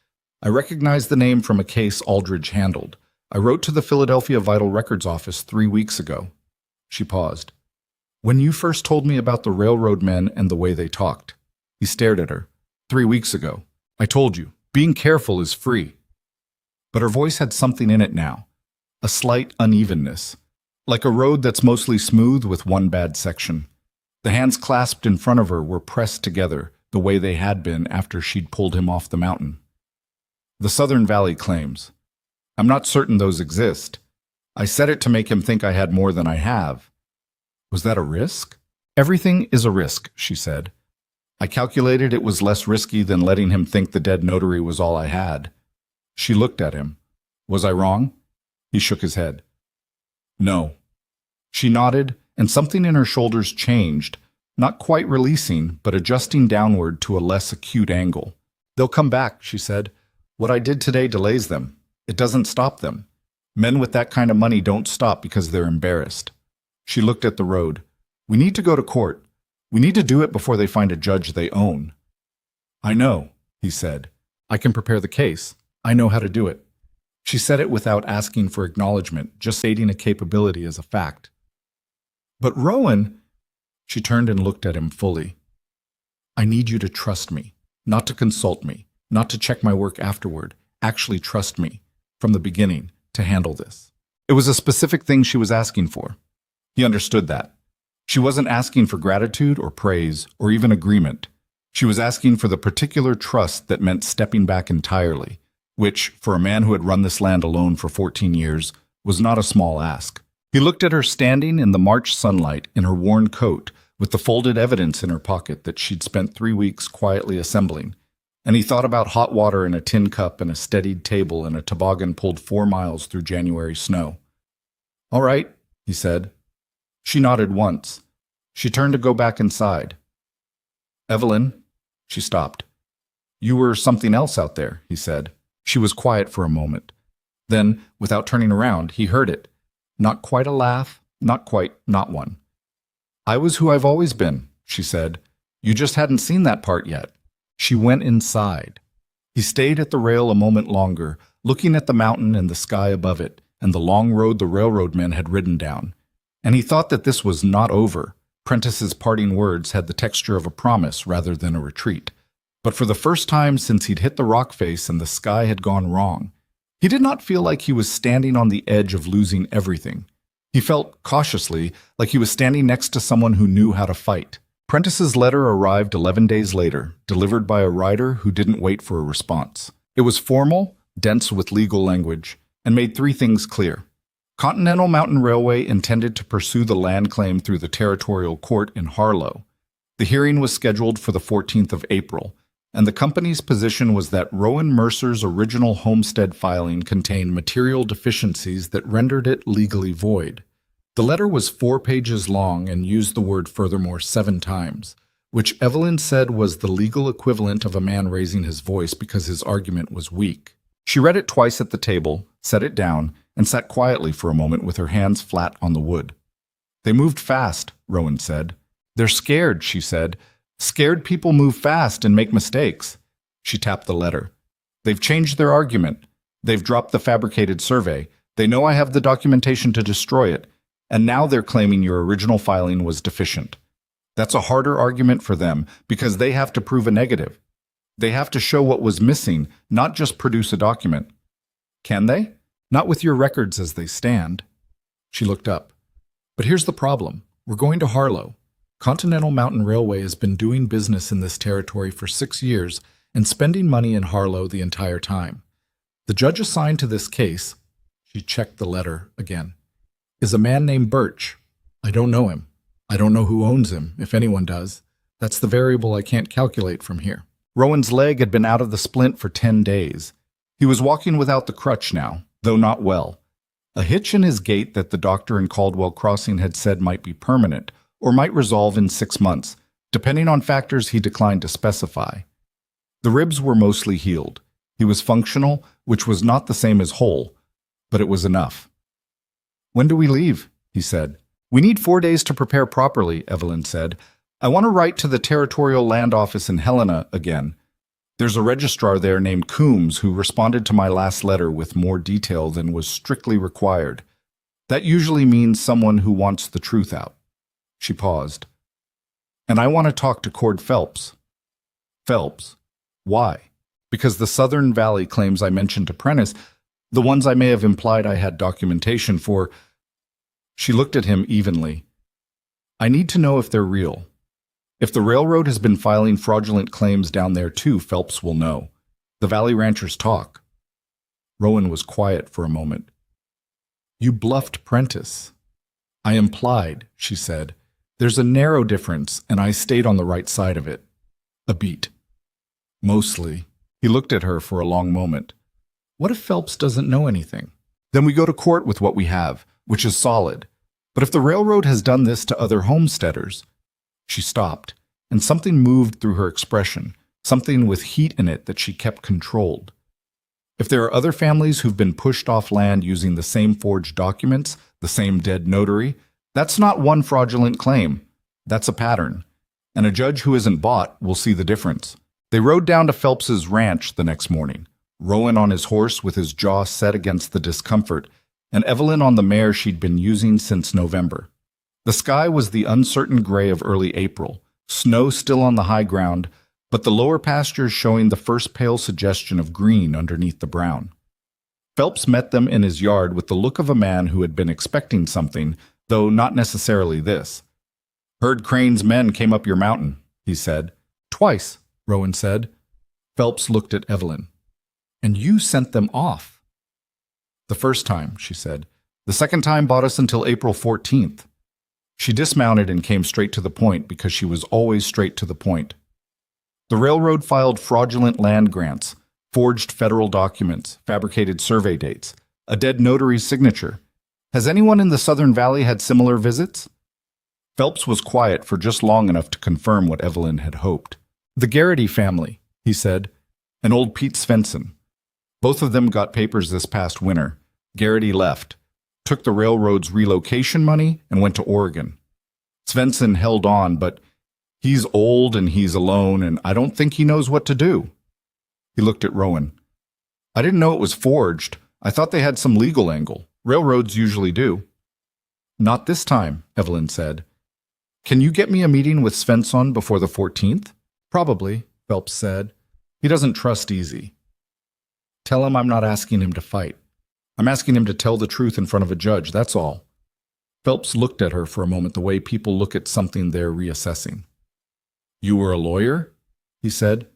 I recognized the name from a case Aldridge handled. I wrote to the Philadelphia Vital Records office 3 weeks ago." She paused. "When you first told me about the railroad men and the way they talked." He stared at her. 3 weeks ago. "I told you, being careful is free." But her voice had something in it now, a slight unevenness, like a road that's mostly smooth with one bad section. The hands clasped in front of her were pressed together the way they had been after she'd pulled him off the mountain. "The Southern Valley claims. I'm not certain those exist. I said it to make him think I had more than I have." "Was that a risk?" "Everything is a risk," she said. "I calculated it was less risky than letting him think the dead notary was all I had." She looked at him. "Was I wrong?" He shook his head. "No." She nodded, and something in her shoulders changed, not quite releasing, but adjusting downward to a less acute angle. "They'll come back," she said. "What I did today delays them." It doesn't stop them. Men with that kind of money don't stop because they're embarrassed. She looked at the road. We need to go to court. We need to do it before they find a judge they own. I know, he said. I can prepare the case. I know how to do it. She said it without asking for acknowledgement, just stating a capability as a fact. But Rowan, she turned and looked at him fully. I need you to trust me, not to consult me, not to check my work afterward. Actually trust me, from the beginning, to handle this. It was a specific thing she was asking for. He understood that. She wasn't asking for gratitude or praise or even agreement. She was asking for the particular trust that meant stepping back entirely, which, for a man who had run this land alone for 14 years, was not a small ask. He looked at her standing in the March sunlight in her worn coat, with the folded evidence in her pocket that she'd spent 3 weeks quietly assembling, and he thought about hot water in a tin cup and a steadied table and a toboggan pulled 4 miles through January snow. All right, he said. She nodded once. She turned to go back inside. Evelyn, she stopped. You were something else out there, he said. She was quiet for a moment. Then, without turning around, he heard it. Not quite a laugh, not quite, not one. I was who I've always been, she said. You just hadn't seen that part yet. She went inside. He stayed at the rail a moment longer, looking at the mountain and the sky above it, and the long road the railroad men had ridden down. And he thought that this was not over. Prentice's parting words had the texture of a promise rather than a retreat. But for the first time since he'd hit the rock face and the sky had gone wrong, he did not feel like he was standing on the edge of losing everything. He felt, cautiously, like he was standing next to someone who knew how to fight. Prentice's letter arrived 11 days later, delivered by a rider who didn't wait for a response. It was formal, dense with legal language, and made 3 things clear. Continental Mountain Railway intended to pursue the land claim through the territorial court in Harlow. The hearing was scheduled for the 14th of April, and the company's position was that Rowan Mercer's original homestead filing contained material deficiencies that rendered it legally void. The letter was 4 pages long and used the word furthermore 7 times, which Evelyn said was the legal equivalent of a man raising his voice because his argument was weak. She read it twice at the table, set it down, and sat quietly for a moment with her hands flat on the wood. They moved fast, Rowan said. They're scared, she said. Scared people move fast and make mistakes. She tapped the letter. They've changed their argument. They've dropped the fabricated survey. They know I have the documentation to destroy it. And now they're claiming your original filing was deficient. That's a harder argument for them because they have to prove a negative. They have to show what was missing, not just produce a document. Can they? Not with your records as they stand. She looked up. But here's the problem. We're going to Harlow. Continental Mountain Railway has been doing business in this territory for 6 years and spending money in Harlow the entire time. The judge assigned to this case, she checked the letter again, is a man named Birch. I don't know him. I don't know who owns him, if anyone does. That's the variable I can't calculate from here. Rowan's leg had been out of the splint for 10 days. He was walking without the crutch now, though not well. A hitch in his gait that the doctor in Caldwell Crossing had said might be permanent, or might resolve in 6 months, depending on factors he declined to specify. The ribs were mostly healed. He was functional, which was not the same as whole, but it was enough. When do we leave? He said. We need 4 days to prepare properly, Evelyn said. I want to write to the Territorial Land Office in Helena again. There's a registrar there named Coombs who responded to my last letter with more detail than was strictly required. That usually means someone who wants the truth out. She paused. And I want to talk to Cord Phelps. Phelps? Why? Because the Southern Valley claims I mentioned to Prentice, the ones I may have implied I had documentation for. She looked at him evenly. I need to know if they're real. If the railroad has been filing fraudulent claims down there too, Phelps will know. The Valley ranchers talk. Rowan was quiet for a moment. You bluffed Prentice. I implied, she said. There's a narrow difference, and I stayed on the right side of it. A beat. Mostly. He looked at her for a long moment. What if Phelps doesn't know anything? Then we go to court with what we have, which is solid. But if the railroad has done this to other homesteaders... She stopped, and something moved through her expression, something with heat in it that she kept controlled. If there are other families who've been pushed off land using the same forged documents, the same dead notary, that's not one fraudulent claim. That's a pattern. And a judge who isn't bought will see the difference. They rode down to Phelps's ranch the next morning, Rowan on his horse with his jaw set against the discomfort, and Evelyn on the mare she'd been using since November. The sky was the uncertain gray of early April, snow still on the high ground, but the lower pastures showing the first pale suggestion of green underneath the brown. Phelps met them in his yard with the look of a man who had been expecting something, though not necessarily this. "Heard Crane's men came up your mountain," he said. "Twice," Rowan said. Phelps looked at Evelyn. "And you sent them off." "The first time," she said. "The second time bought us until April 14th. She dismounted and came straight to the point because she was always straight to the point. "The railroad filed fraudulent land grants, forged federal documents, fabricated survey dates, a dead notary's signature. Has anyone in the Southern Valley had similar visits?" Phelps was quiet for just long enough to confirm what Evelyn had hoped. "The Garrity family," he said, "and old Pete Svensson. Both of them got papers this past winter. Garrity left, took the railroad's relocation money, and went to Oregon. Svensson held on, but he's old and he's alone, and I don't think he knows what to do." He looked at Rowan. "I didn't know it was forged. I thought they had some legal angle. Railroads usually do." "Not this time," Evelyn said. "Can you get me a meeting with Svensson before the 14th? "Probably," Phelps said. "He doesn't trust easy." "Tell him I'm not asking him to fight. I'm asking him to tell the truth in front of a judge, that's all." Phelps looked at her for a moment the way people look at something they're reassessing. "You were a lawyer?" he said.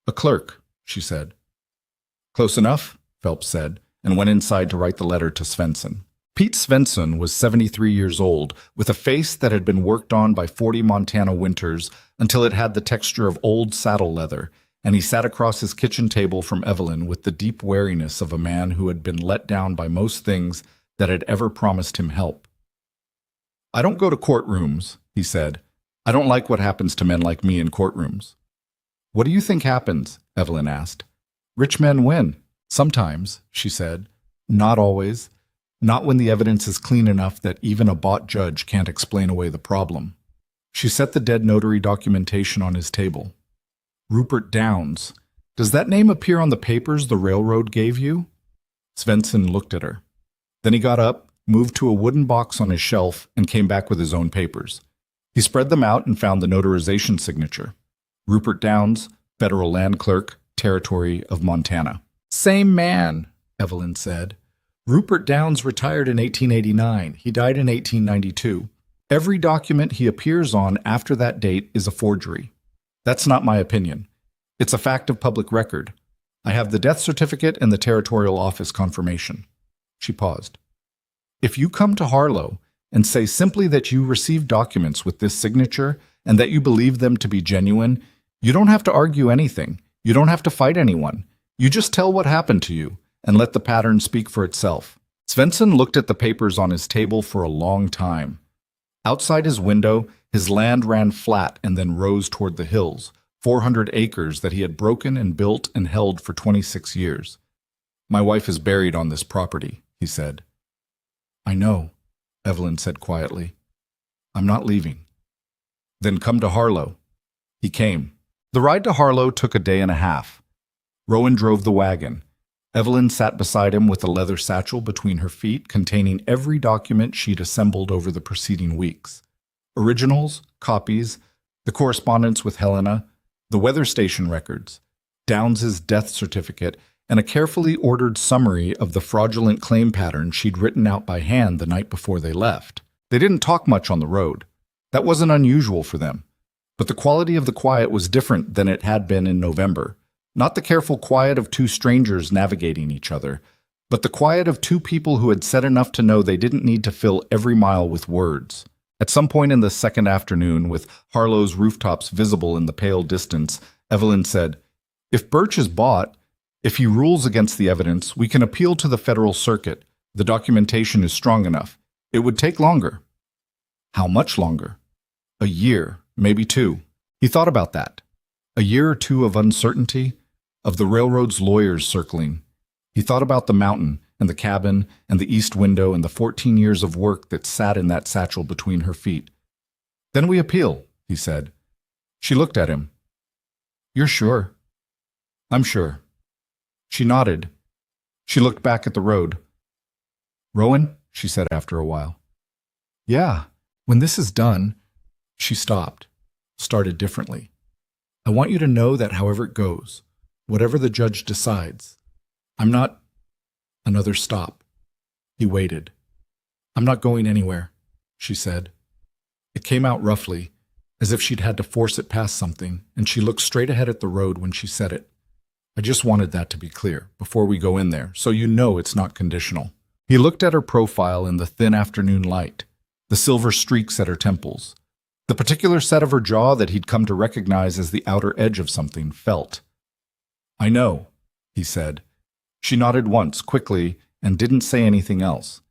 "A clerk," she said. "Close enough," Phelps said, and went inside to write the letter to Svensson. Pete Svensson was 73 years old, with a face that had been worked on by 40 Montana winters until it had the texture of old saddle leather, and he sat across his kitchen table from Evelyn with the deep wariness of a man who had been let down by most things that had ever promised him help. "I don't go to courtrooms," he said. "I don't like what happens to men like me in courtrooms." "What do you think happens?" Evelyn asked. "Rich men win." "Sometimes," she said. "Not always. Not when the evidence is clean enough that even a bought judge can't explain away the problem." She set the dead notary documentation on his table. "Rupert Downs. Does that name appear on the papers the railroad gave you?" Svensson looked at her. Then he got up, moved to a wooden box on his shelf, and came back with his own papers. He spread them out and found the notarization signature. "Rupert Downs, Federal Land Clerk, Territory of Montana." "Same man," Evelyn said. "Rupert Downs retired in 1889. He died in 1892. Every document he appears on after that date is a forgery. That's not my opinion. It's a fact of public record. I have the death certificate and the territorial office confirmation." She paused. "If you come to Harlow and say simply that you received documents with this signature and that you believe them to be genuine, you don't have to argue anything. You don't have to fight anyone. You just tell what happened to you and let the pattern speak for itself." Svensson looked at the papers on his table for a long time. Outside his window, his land ran flat and then rose toward the hills, 400 acres that he had broken and built and held for 26 years. "My wife is buried on this property," he said. "I know," Evelyn said quietly. "I'm not leaving." "Then come to Harlow." He came. The ride to Harlow took a day and a half. Rowan drove the wagon. Evelyn sat beside him with a leather satchel between her feet containing every document she'd assembled over the preceding weeks. Originals, copies, the correspondence with Helena, the weather station records, Downs's death certificate, and a carefully ordered summary of the fraudulent claim pattern she'd written out by hand the night before they left. They didn't talk much on the road. That wasn't unusual for them. But the quality of the quiet was different than it had been in November. Not the careful quiet of two strangers navigating each other, but the quiet of two people who had said enough to know they didn't need to fill every mile with words. At some point in the second afternoon, with Harlow's rooftops visible in the pale distance, Evelyn said, "If Birch is bought, if he rules against the evidence, we can appeal to the federal circuit. The documentation is strong enough. It would take longer." "How much longer?" "A year, maybe 2. He thought about that. A year or 2 of uncertainty, of the railroad's lawyers circling. He thought about the mountain and the cabin and the east window and the 14 years of work that sat in that satchel between her feet. "Then we appeal," he said. She looked at him. "You're sure?" "I'm sure." She nodded. She looked back at the road. "Rowan," she said after a while. "Yeah, when this is done," she stopped, started differently. "I want you to know that however it goes, whatever the judge decides, I'm not—" Another stop. He waited. "I'm not going anywhere," she said. It came out roughly, as if she'd had to force it past something, and she looked straight ahead at the road when she said it. "I just wanted that to be clear, before we go in there, so you know it's not conditional." He looked at her profile in the thin afternoon light, the silver streaks at her temples, the particular set of her jaw that he'd come to recognize as the outer edge of something felt. "I know," he said. She nodded once, quickly, and didn't say anything else.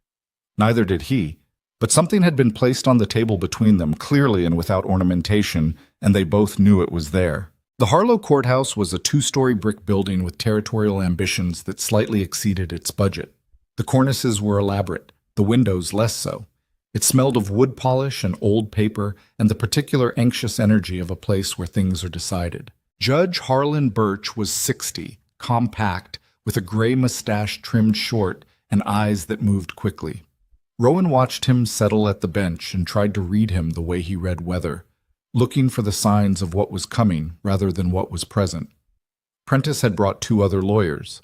Neither did he, but something had been placed on the table between them, clearly and without ornamentation, and they both knew it was there. The Harlow Courthouse was a 2-story brick building with territorial ambitions that slightly exceeded its budget. The cornices were elaborate, the windows less so. It smelled of wood polish and old paper and the particular anxious energy of a place where things are decided. Judge Harlan Birch was 60, compact, with a gray mustache trimmed short and eyes that moved quickly. Rowan watched him settle at the bench and tried to read him the way he read weather, looking for the signs of what was coming rather than what was present. Prentice had brought 2 other lawyers.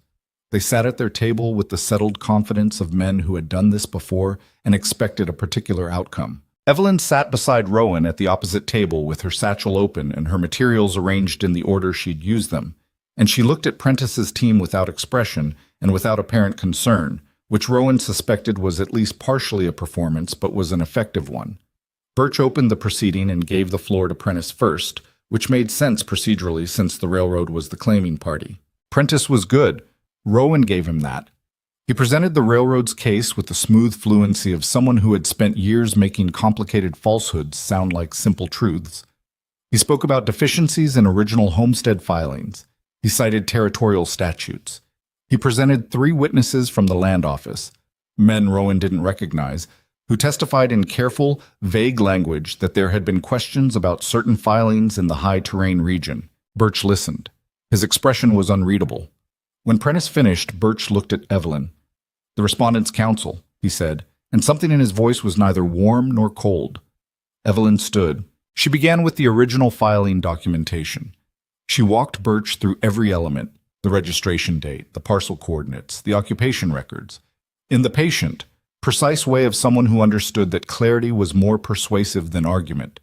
They sat at their table with the settled confidence of men who had done this before and expected a particular outcome. Evelyn sat beside Rowan at the opposite table with her satchel open and her materials arranged in the order she'd used them, and she looked at Prentice's team without expression and without apparent concern, which Rowan suspected was at least partially a performance but was an effective one. Birch opened the proceeding and gave the floor to Prentice first, which made sense procedurally since the railroad was the claiming party. Prentice was good. Rowan gave him that. He presented the railroad's case with the smooth fluency of someone who had spent years making complicated falsehoods sound like simple truths. He spoke about deficiencies in original homestead filings. He cited territorial statutes. He presented 3 witnesses from the land office, men Rowan didn't recognize, who testified in careful, vague language that there had been questions about certain filings in the high-terrain region. Birch listened. His expression was unreadable. When Prentice finished, Birch looked at Evelyn. "The respondent's counsel," he said, and something in his voice was neither warm nor cold. Evelyn stood. She began with the original filing documentation. She walked Birch through every element, the registration date, the parcel coordinates, the occupation records. In the patient, precise way of someone who understood that clarity was more persuasive than argument.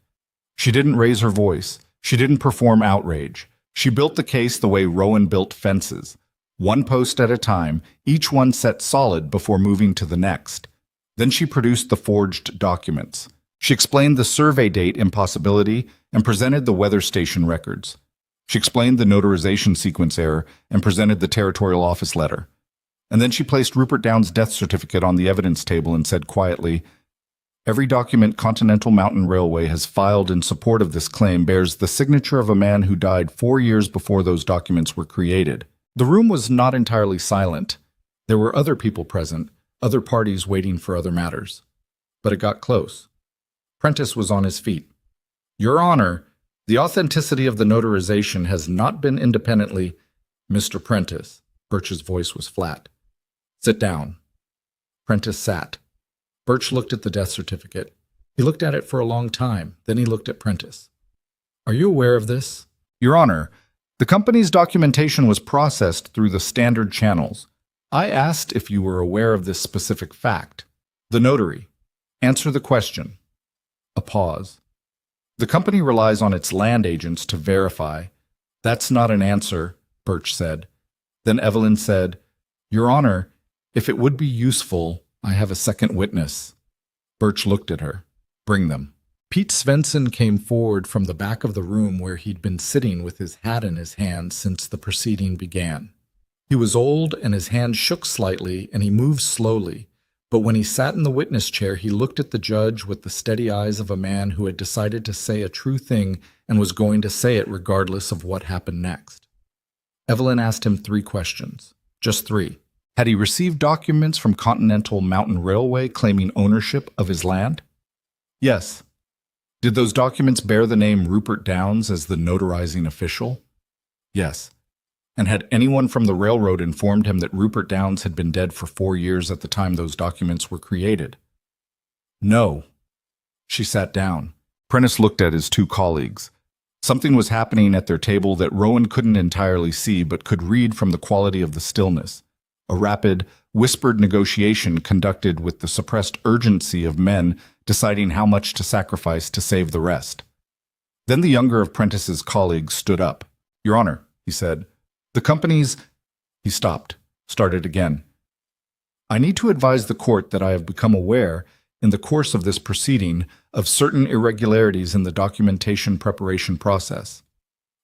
She didn't raise her voice. She didn't perform outrage. She built the case the way Rowan built fences. 1 post at a time, each one set solid before moving to the next. Then she produced the forged documents. She explained the survey date impossibility and presented the weather station records. She explained the notarization sequence error and presented the territorial office letter. And then she placed Rupert Downs' death certificate on the evidence table and said quietly, "Every document Continental Mountain Railway has filed in support of this claim bears the signature of a man who died 4 years before those documents were created." The room was not entirely silent. There were other people present, other parties waiting for other matters. But it got close. Prentice was on his feet. "Your Honor, the authenticity of the notarization has not been independently—" "Mr. Prentice," Birch's voice was flat. "Sit down." Prentice sat. Birch looked at the death certificate. He looked at it for a long time. Then he looked at Prentice. "Are you aware of this?" "Your Honor, the company's documentation was processed through the standard channels. I asked if you were aware of this specific fact." The notary. "Answer the question." A pause. "The company relies on its land agents to verify." "That's not an answer," Birch said. Then Evelyn said, "Your Honor, if it would be useful, I have a second witness." Birch looked at her. "Bring them." Pete Svensson came forward from the back of the room where he'd been sitting with his hat in his hand since the proceeding began. He was old and his hand shook slightly and he moved slowly, but when he sat in the witness chair he looked at the judge with the steady eyes of a man who had decided to say a true thing and was going to say it regardless of what happened next. Evelyn asked him 3 questions. Just 3. Had he received documents from Continental Mountain Railway claiming ownership of his land? Yes. Did those documents bear the name Rupert Downes as the notarizing official? Yes. And had anyone from the railroad informed him that Rupert Downes had been dead for 4 years at the time those documents were created? No. She sat down. Prentice looked at his 2 colleagues. Something was happening at their table that Rowan couldn't entirely see but could read from the quality of the stillness. A rapid, whispered negotiation conducted with the suppressed urgency of men deciding how much to sacrifice to save the rest. Then the younger of Prentice's colleagues stood up. "Your Honor," he said, "the company's—" He stopped, started again. "I need to advise the court that I have become aware, in the course of this proceeding, of certain irregularities in the documentation preparation process."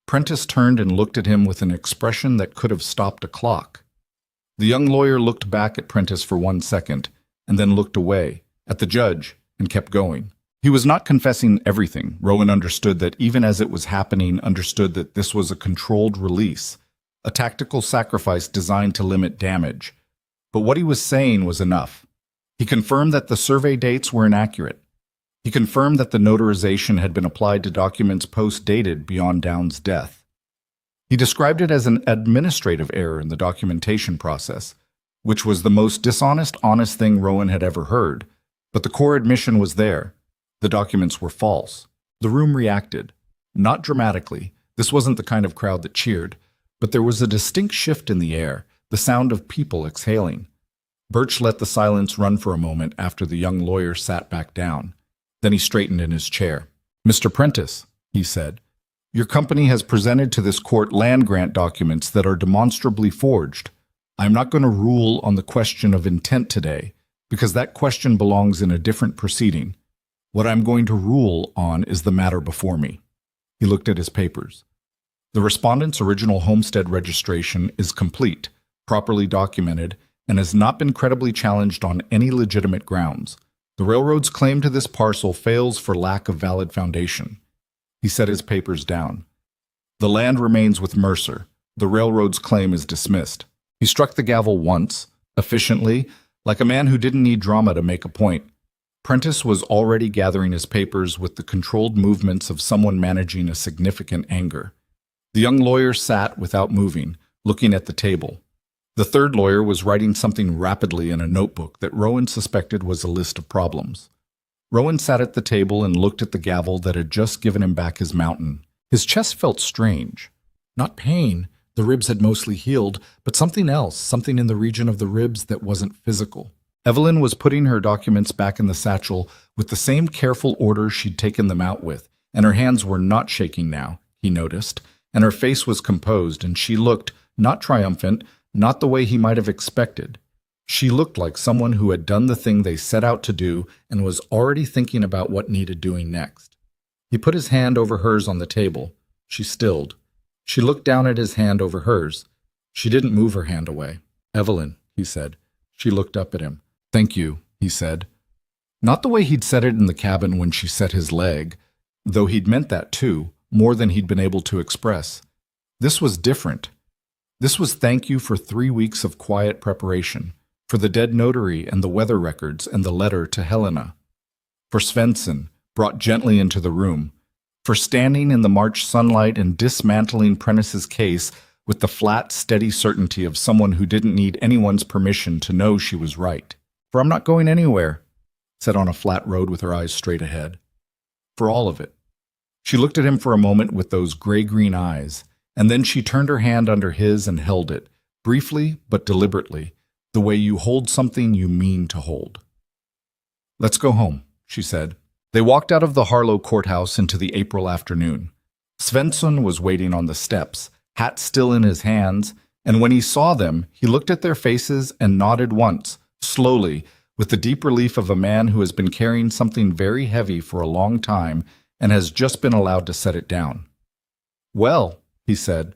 Prentice turned and looked at him with an expression that could have stopped a clock. The young lawyer looked back at Prentice for 1 second, and then looked away, at the judge, and kept going. He was not confessing everything. Rowan understood that even as it was happening, understood that this was a controlled release, a tactical sacrifice designed to limit damage. But what he was saying was enough. He confirmed that the survey dates were inaccurate. He confirmed that the notarization had been applied to documents post-dated beyond Downes' death. He described it as an administrative error in the documentation process, which was the most dishonest, honest thing Rowan had ever heard. But the core admission was there. The documents were false. The room reacted. Not dramatically. This wasn't the kind of crowd that cheered. But there was a distinct shift in the air, the sound of people exhaling. Birch let the silence run for a moment after the young lawyer sat back down. Then he straightened in his chair. "Mr. Prentice," he said, "your company has presented to this court land grant documents that are demonstrably forged. I am not going to rule on the question of intent today, because that question belongs in a different proceeding. What I'm going to rule on is the matter before me." He looked at his papers. "The respondent's original homestead registration is complete, properly documented, and has not been credibly challenged on any legitimate grounds. The railroad's claim to this parcel fails for lack of valid foundation." He set his papers down. "The land remains with Mercer. The railroad's claim is dismissed." He struck the gavel once, efficiently, like a man who didn't need drama to make a point. Prentice was already gathering his papers with the controlled movements of someone managing a significant anger. The young lawyer sat without moving, looking at the table. The third lawyer was writing something rapidly in a notebook that Rowan suspected was a list of problems. Rowan sat at the table and looked at the gavel that had just given him back his mountain. His chest felt strange. Not pain, the ribs had mostly healed, but something else, something in the region of the ribs that wasn't physical. Evelyn was putting her documents back in the satchel with the same careful order she'd taken them out with, and her hands were not shaking now, he noticed, and her face was composed, and she looked, not triumphant, not the way he might have expected. She looked like someone who had done the thing they set out to do and was already thinking about what needed doing next. He put his hand over hers on the table. She stilled. She looked down at his hand over hers. She didn't move her hand away. "Evelyn," he said. She looked up at him. "Thank you," he said. Not the way he'd said it in the cabin when she set his leg, though he'd meant that too, more than he'd been able to express. This was different. This was thank you for 3 weeks of quiet preparation, for the dead notary and the weather records and the letter to Helena, for Svensson, brought gently into the room, for standing in the March sunlight and dismantling Prentice's case with the flat, steady certainty of someone who didn't need anyone's permission to know she was right. "For I'm not going anywhere," said on a flat road with her eyes straight ahead. "For all of it." She looked at him for a moment with those gray-green eyes, and then she turned her hand under his and held it, briefly but deliberately, the way you hold something you mean to hold. "Let's go home," she said. They walked out of the Harlow courthouse into the April afternoon. Svensson was waiting on the steps, hat still in his hands, and when he saw them, he looked at their faces and nodded once, slowly, with the deep relief of a man who has been carrying something very heavy for a long time and has just been allowed to set it down. "Well," he said.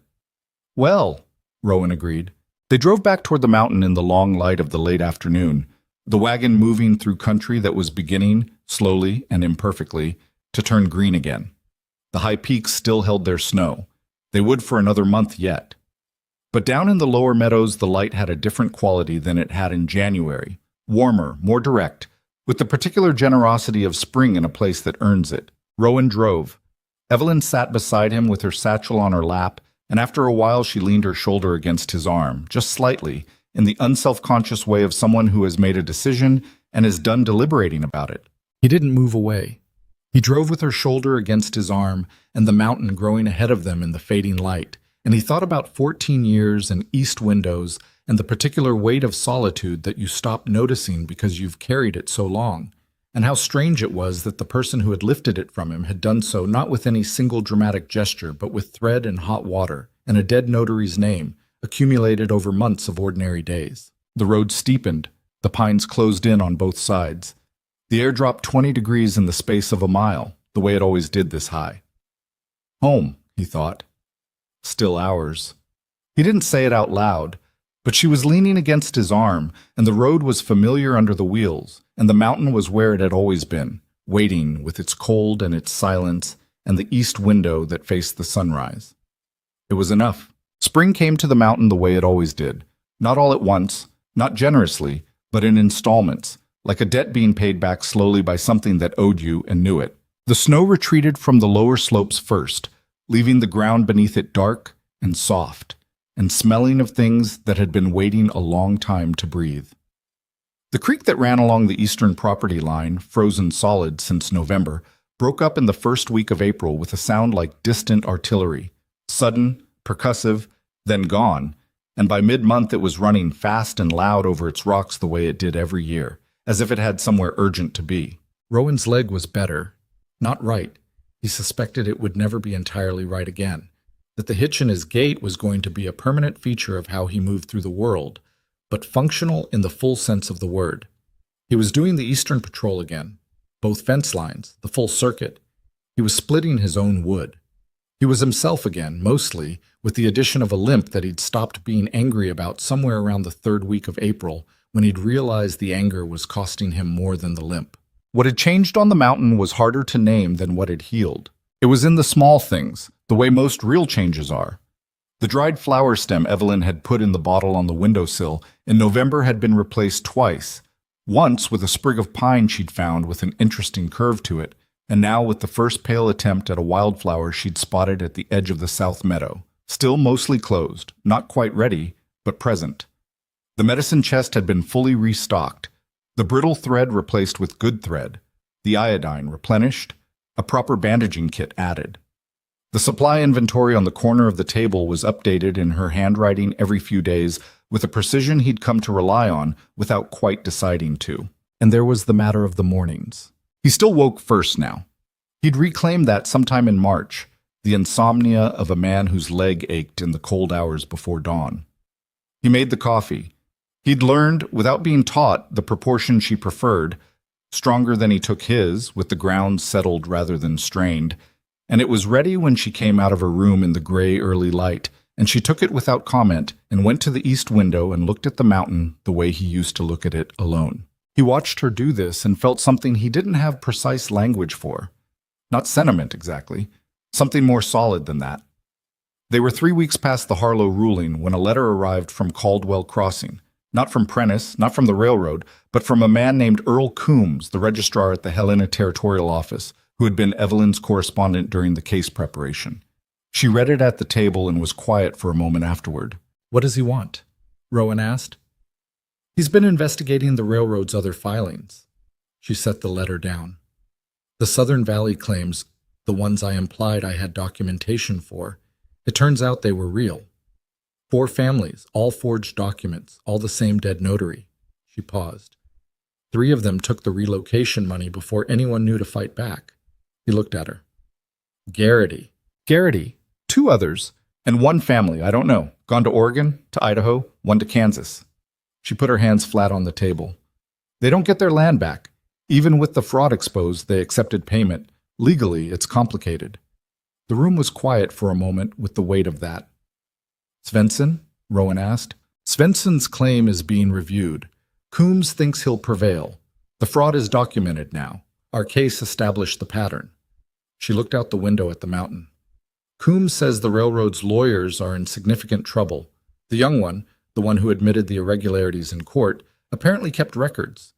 "Well," Rowan agreed. They drove back toward the mountain in the long light of the late afternoon, the wagon moving through country that was beginning, slowly and imperfectly, to turn green again. The high peaks still held their snow. They would for another month yet. But down in the lower meadows, the light had a different quality than it had in January. Warmer, more direct, with the particular generosity of spring in a place that earns it. Rowan drove. Evelyn sat beside him with her satchel on her lap, and after a while she leaned her shoulder against his arm, just slightly, in the unself-conscious way of someone who has made a decision and is done deliberating about it. He didn't move away. He drove with her shoulder against his arm and the mountain growing ahead of them in the fading light, and he thought about 14 years and east windows and the particular weight of solitude that you stop noticing because you've carried it so long, and how strange it was that the person who had lifted it from him had done so not with any single dramatic gesture, but with thread and hot water and a dead notary's name, accumulated over months of ordinary days. The road steepened. The pines closed in on both sides. The air dropped 20 degrees in the space of a mile, the way it always did this high. Home, he thought. Still hours. He didn't say it out loud, but she was leaning against his arm, and the road was familiar under the wheels, and the mountain was where it had always been, waiting with its cold and its silence, and the east window that faced the sunrise. It was enough. Spring came to the mountain the way it always did, not all at once, not generously, but in installments, like a debt being paid back slowly by something that owed you and knew it. The snow retreated from the lower slopes first, leaving the ground beneath it dark and soft, and smelling of things that had been waiting a long time to breathe. The creek that ran along the eastern property line, frozen solid since November, broke up in the first week of April with a sound like distant artillery, sudden, percussive, then gone, and by mid-month it was running fast and loud over its rocks the way it did every year, as if it had somewhere urgent to be. Rowan's leg was better, not right. He suspected it would never be entirely right again, that the hitch in his gait was going to be a permanent feature of how he moved through the world, but functional in the full sense of the word. He was doing the Eastern Patrol again, both fence lines, the full circuit. He was splitting his own wood. He was himself again, mostly, with the addition of a limp that he'd stopped being angry about somewhere around the third week of April, when he'd realized the anger was costing him more than the limp. What had changed on the mountain was harder to name than what had healed. It was in the small things, the way most real changes are. The dried flower stem Evelyn had put in the bottle on the windowsill in November had been replaced twice, once with a sprig of pine she'd found with an interesting curve to it, and now with the first pale attempt at a wildflower she'd spotted at the edge of the south meadow, still mostly closed, not quite ready, but present. The medicine chest had been fully restocked, the brittle thread replaced with good thread, the iodine replenished, a proper bandaging kit added. The supply inventory on the corner of the table was updated in her handwriting every few days with a precision he'd come to rely on without quite deciding to. And there was the matter of the mornings. He still woke first now. He'd reclaimed that sometime in March, the insomnia of a man whose leg ached in the cold hours before dawn. He made the coffee. He'd learned, without being taught, the proportion she preferred, stronger than he took his, with the ground settled rather than strained, and it was ready when she came out of her room in the gray early light, and she took it without comment and went to the east window and looked at the mountain the way he used to look at it alone. He watched her do this and felt something he didn't have precise language for. Not sentiment, exactly. Something more solid than that. They were 3 weeks past the Harlow ruling when a letter arrived from Caldwell Crossing. Not from Prentice, not from the railroad, but from a man named Earl Coombs, the registrar at the Helena Territorial Office, who had been Evelyn's correspondent during the case preparation. She read it at the table and was quiet for a moment afterward. "What does he want?" Rowan asked. "He's been investigating the railroad's other filings." She set the letter down. "The Southern Valley claims, the ones I implied I had documentation for, it turns out they were real. 4 families, all forged documents, all the same dead notary." She paused. 3 of them took the relocation money before anyone knew to fight back. He looked at her. Garrity. 2 others, and 1 family, I don't know, gone to Oregon, to Idaho, 1 to Kansas. She put her hands flat on the table. They don't get their land back. Even with the fraud exposed, they accepted payment. Legally, it's complicated. The room was quiet for a moment with the weight of that. "Svensson?" Rowan asked. "Svensson's claim is being reviewed. Coombs thinks he'll prevail. The fraud is documented now. Our case established the pattern." She looked out the window at the mountain. "Coombs says the railroad's lawyers are in significant trouble. The young one, the one who admitted the irregularities in court, apparently kept records.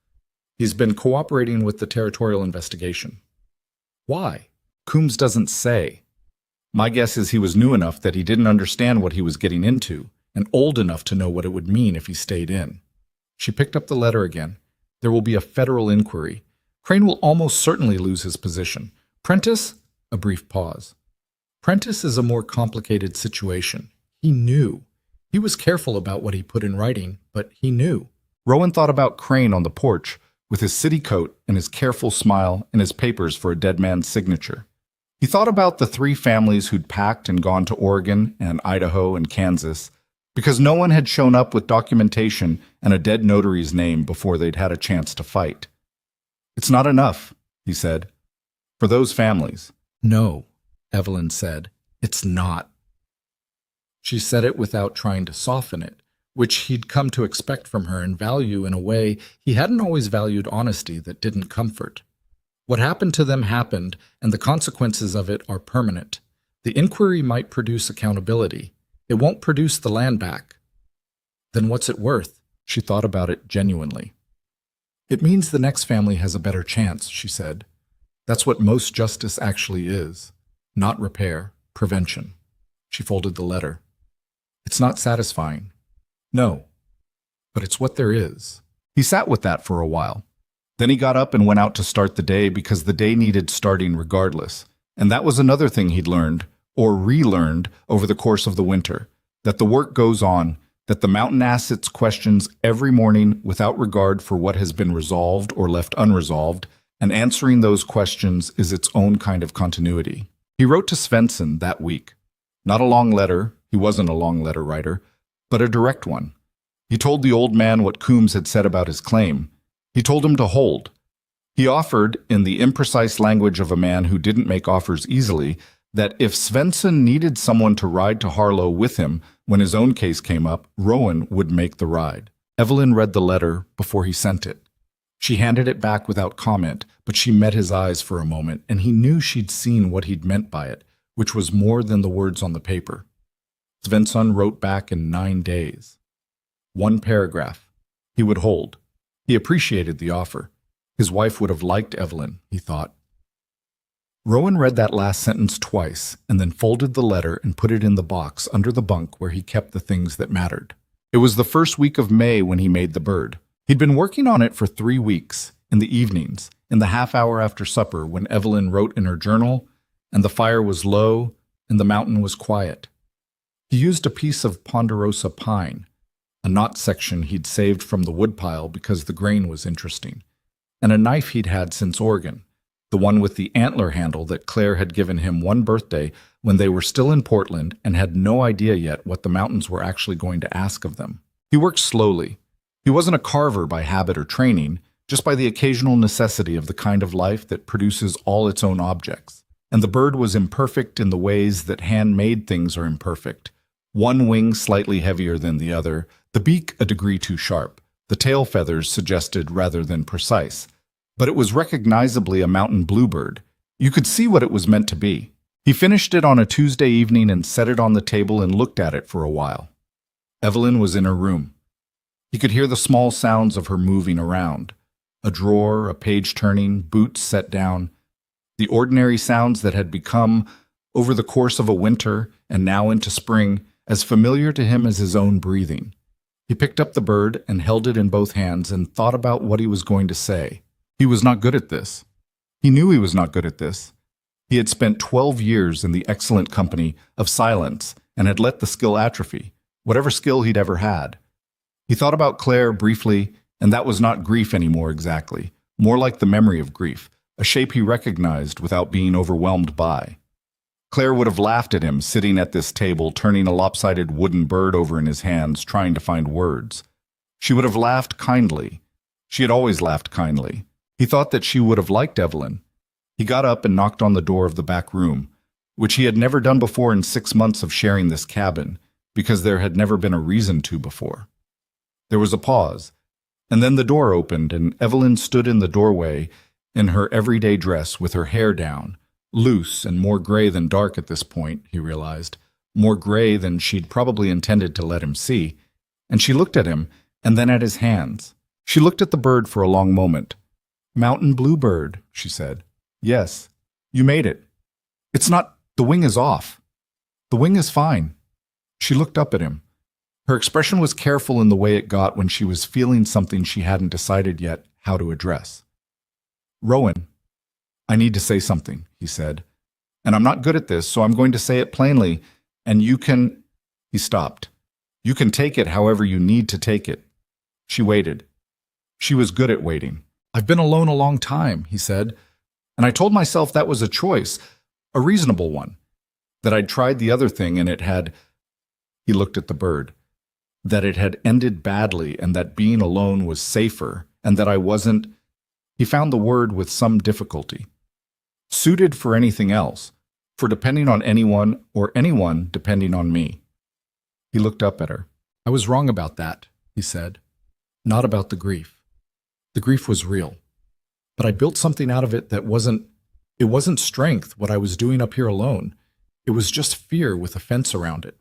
He's been cooperating with the territorial investigation. Why? Coombs doesn't say. My guess is he was new enough that he didn't understand what he was getting into, and old enough to know what it would mean if he stayed in. She picked up the letter again. There will be a federal inquiry. Crane will almost certainly lose his position. Prentice? A brief pause. Prentice is a more complicated situation. He knew. He was careful about what he put in writing, but he knew. Rowan thought about Crane on the porch, with his city coat and his careful smile and his papers for a dead man's signature. He thought about the 3 families who'd packed and gone to Oregon and Idaho and Kansas, because no one had shown up with documentation and a dead notary's name before they'd had a chance to fight. It's not enough, he said, for those families. No, Evelyn said, it's not. She said it without trying to soften it, which he'd come to expect from her and value in a way he hadn't always valued honesty that didn't comfort. What happened to them happened, and the consequences of it are permanent. The inquiry might produce accountability. It won't produce the land back. Then what's it worth? She thought about it genuinely. It means the next family has a better chance, she said. That's what most justice actually is. Not repair, prevention. She folded the letter. It's not satisfying. No, but it's what there is. He sat with that for a while. Then he got up and went out to start the day because the day needed starting regardless. And that was another thing he'd learned, or relearned, over the course of the winter, that the work goes on, that the mountain asks questions every morning without regard for what has been resolved or left unresolved, and answering those questions is its own kind of continuity. He wrote to Svensson that week. Not a long letter, he wasn't a long letter writer, but a direct one. He told the old man what Coombs had said about his claim. He told him to hold. He offered, in the imprecise language of a man who didn't make offers easily, that if Svensson needed someone to ride to Harlow with him when his own case came up, Rowan would make the ride. Evelyn read the letter before he sent it. She handed it back without comment, but she met his eyes for a moment, and he knew she'd seen what he'd meant by it, which was more than the words on the paper. Svensson wrote back in 9 days. 1 paragraph. He would hold. He appreciated the offer. His wife would have liked Evelyn, he thought. Rowan read that last sentence twice, and then folded the letter and put it in the box under the bunk where he kept the things that mattered. It was the first week of May when he made the bird. He'd been working on it for 3 weeks, in the evenings, in the half hour after supper when Evelyn wrote in her journal, and the fire was low, and the mountain was quiet. He used a piece of ponderosa pine, a knot section he'd saved from the woodpile because the grain was interesting, and a knife he'd had since Oregon, the one with the antler handle that Claire had given him one birthday when they were still in Portland and had no idea yet what the mountains were actually going to ask of them. He worked slowly. He wasn't a carver by habit or training, just by the occasional necessity of the kind of life that produces all its own objects. And the bird was imperfect in the ways that handmade things are imperfect. One wing slightly heavier than the other, the beak a degree too sharp, the tail feathers suggested rather than precise. But it was recognizably a mountain bluebird. You could see what it was meant to be. He finished it on a Tuesday evening and set it on the table and looked at it for a while. Evelyn was in her room. He could hear the small sounds of her moving around. A drawer, a page turning, boots set down. The ordinary sounds that had become, over the course of a winter and now into spring, as familiar to him as his own breathing. He picked up the bird and held it in both hands and thought about what he was going to say. He was not good at this. He knew he was not good at this. He had spent 12 years in the excellent company of silence and had let the skill atrophy, whatever skill he'd ever had. He thought about Claire briefly, and that was not grief anymore exactly, more like the memory of grief, a shape he recognized without being overwhelmed by. Claire would have laughed at him sitting at this table, turning a lopsided wooden bird over in his hands, trying to find words. She would have laughed kindly. She had always laughed kindly. He thought that she would have liked Evelyn. He got up and knocked on the door of the back room, which he had never done before in 6 months of sharing this cabin, because there had never been a reason to before. There was a pause, and then the door opened, and Evelyn stood in the doorway in her everyday dress with her hair down, loose and more gray than dark at this point, he realized, more gray than she'd probably intended to let him see, and she looked at him and then at his hands. She looked at the bird for a long moment. "Mountain bluebird," she said. "Yes, you made it. It's not, the wing is off. The wing is fine." She looked up at him. Her expression was careful in the way it got when she was feeling something she hadn't decided yet how to address. "Rowan, I need to say something," he said. "And I'm not good at this, so I'm going to say it plainly, and you can—" He stopped. "You can take it however you need to take it." She waited. She was good at waiting. "I've been alone a long time," he said, "and I told myself that was a choice, a reasonable one, that I'd tried the other thing and it had—" He looked at the bird. "That it had ended badly and that being alone was safer, and that I wasn't—" He found the word with some difficulty. "Suited for anything else, for depending on anyone or anyone depending on me." He looked up at her. "I was wrong about that," he said. "Not about the grief. The grief was real. But I built something out of it that it wasn't strength, what I was doing up here alone. It was just fear with a fence around it."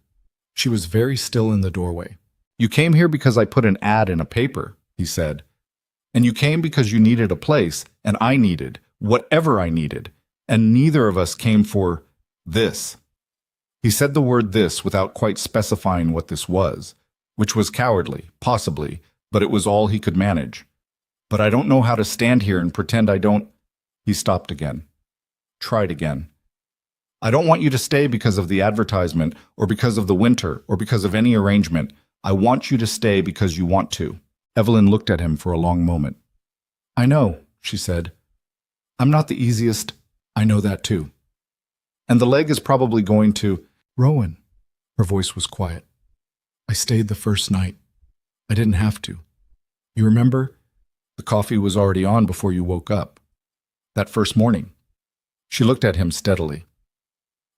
She was very still in the doorway. "You came here because I put an ad in a paper," he said. "And you came because you needed a place, and I needed, whatever I needed. And neither of us came for this." He said the word "this" without quite specifying what this was, which was cowardly, possibly, but it was all he could manage. "But I don't know how to stand here and pretend I don't—" He stopped again. Tried again. "I don't want you to stay because of the advertisement, or because of the winter, or because of any arrangement. I want you to stay because you want to." Evelyn looked at him for a long moment. "I know," she said. "I'm not the easiest. I know that too. And the leg is probably going to—" "Rowan." Her voice was quiet. "I stayed the first night. I didn't have to. You remember? The coffee was already on before you woke up. That first morning." She looked at him steadily.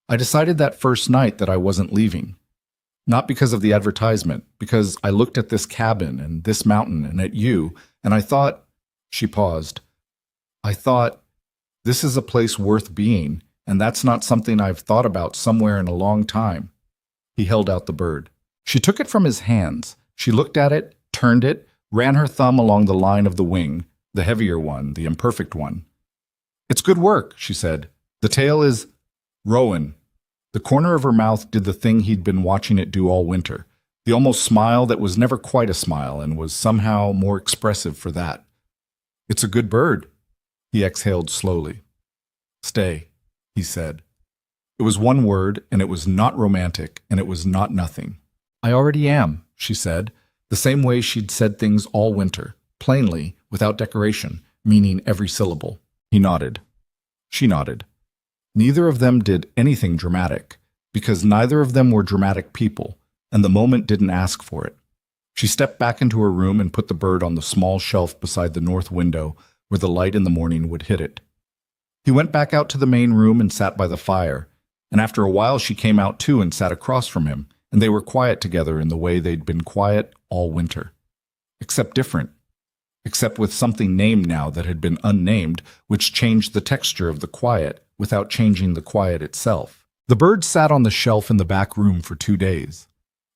"I decided that first night that I wasn't leaving. Not because of the advertisement, because I looked at this cabin and this mountain and at you, and I thought—" She paused. "I thought, this is a place worth being, and that's not something I've thought about somewhere in a long time." He held out the bird. She took it from his hands. She looked at it, turned it, ran her thumb along the line of the wing, the heavier one, the imperfect one. "It's good work," she said. "The tail is—" "Rowan." The corner of her mouth did the thing he'd been watching it do all winter, the almost smile that was never quite a smile and was somehow more expressive for that. "It's a good bird." He exhaled slowly. "Stay," he said. It was one word, and it was not romantic, and it was not nothing. "I already am," she said, the same way she'd said things all winter, plainly, without decoration, meaning every syllable. He nodded. She nodded. Neither of them did anything dramatic, because neither of them were dramatic people, and the moment didn't ask for it. She stepped back into her room and put the bird on the small shelf beside the north window where the light in the morning would hit it. He went back out to the main room and sat by the fire, and after a while she came out too and sat across from him, and they were quiet together in the way they'd been quiet all winter. Except different. Except with something named now that had been unnamed, which changed the texture of the quiet without changing the quiet itself. The bird sat on the shelf in the back room for 2 days.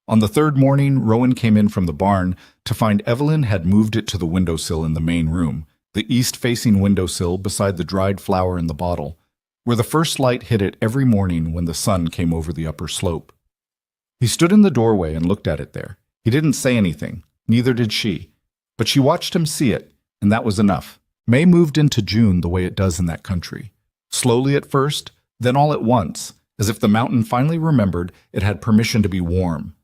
On the third morning, Rowan came in from the barn to find Evelyn had moved it to the windowsill in the main room, the east-facing windowsill beside the dried flower in the bottle, where the first light hit it every morning when the sun came over the upper slope. He stood in the doorway and looked at it there. He didn't say anything, neither did she, but she watched him see it, and that was enough. May moved into June the way it does in that country. Slowly at first, then all at once, as if the mountain finally remembered it had permission to be warm.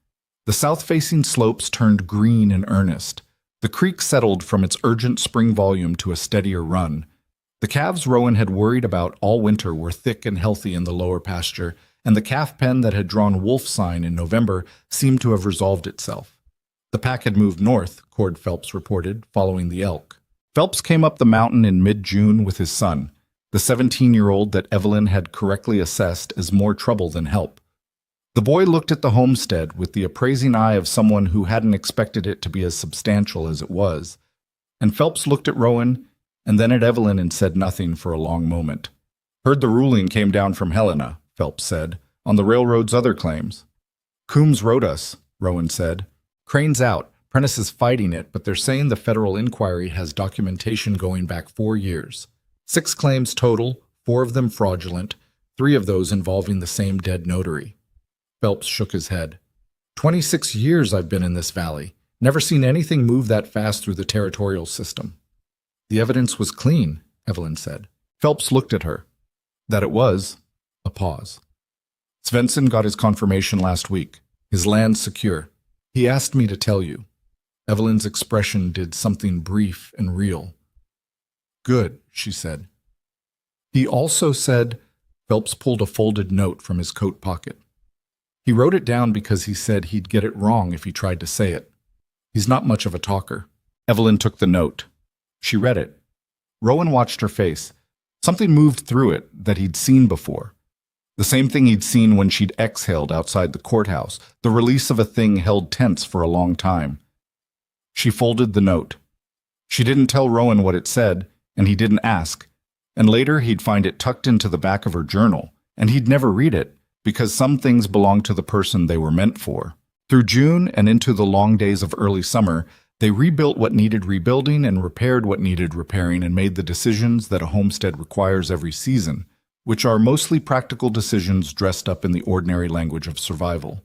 The south-facing slopes turned green in earnest. The creek settled from its urgent spring volume to a steadier run. The calves Rowan had worried about all winter were thick and healthy in the lower pasture, and the calf pen that had drawn wolf sign in November seemed to have resolved itself. The pack had moved north, Cord Phelps reported, following the elk. Phelps came up the mountain in mid-June with his son, the 17-year-old that Evelyn had correctly assessed as more trouble than help. The boy looked at the homestead with the appraising eye of someone who hadn't expected it to be as substantial as it was, and Phelps looked at Rowan and then at Evelyn and said nothing for a long moment. "Heard the ruling came down from Helena," Phelps said. on the railroad's other claims. Coombs wrote us, Rowan said. Crane's out. Prentice is fighting it, but they're saying the federal inquiry has documentation going back 4 years. 6 claims total, 4 of them fraudulent, 3 of those involving the same dead notary. Phelps shook his head. 26 years I've been in this valley. Never seen anything move that fast through the territorial system. The evidence was clean, Evelyn said. Phelps looked at her. That it was. A pause. Svensson got his confirmation last week. His land secure. He asked me to tell you. Evelyn's expression did something brief and real. Good, she said. He also said, Phelps pulled a folded note from his coat pocket. He wrote it down because he said he'd get it wrong if he tried to say it. He's not much of a talker. Evelyn took the note. She read it. Rowan watched her face. Something moved through it that he'd seen before. The same thing he'd seen when she'd exhaled outside the courthouse, the release of a thing held tense for a long time. She folded the note. She didn't tell Rowan what it said, and he didn't ask. And later he'd find it tucked into the back of her journal, and he'd never read it, because some things belonged to the person they were meant for. Through June and into the long days of early summer, they rebuilt what needed rebuilding and repaired what needed repairing and made the decisions that a homestead requires every season, which are mostly practical decisions dressed up in the ordinary language of survival.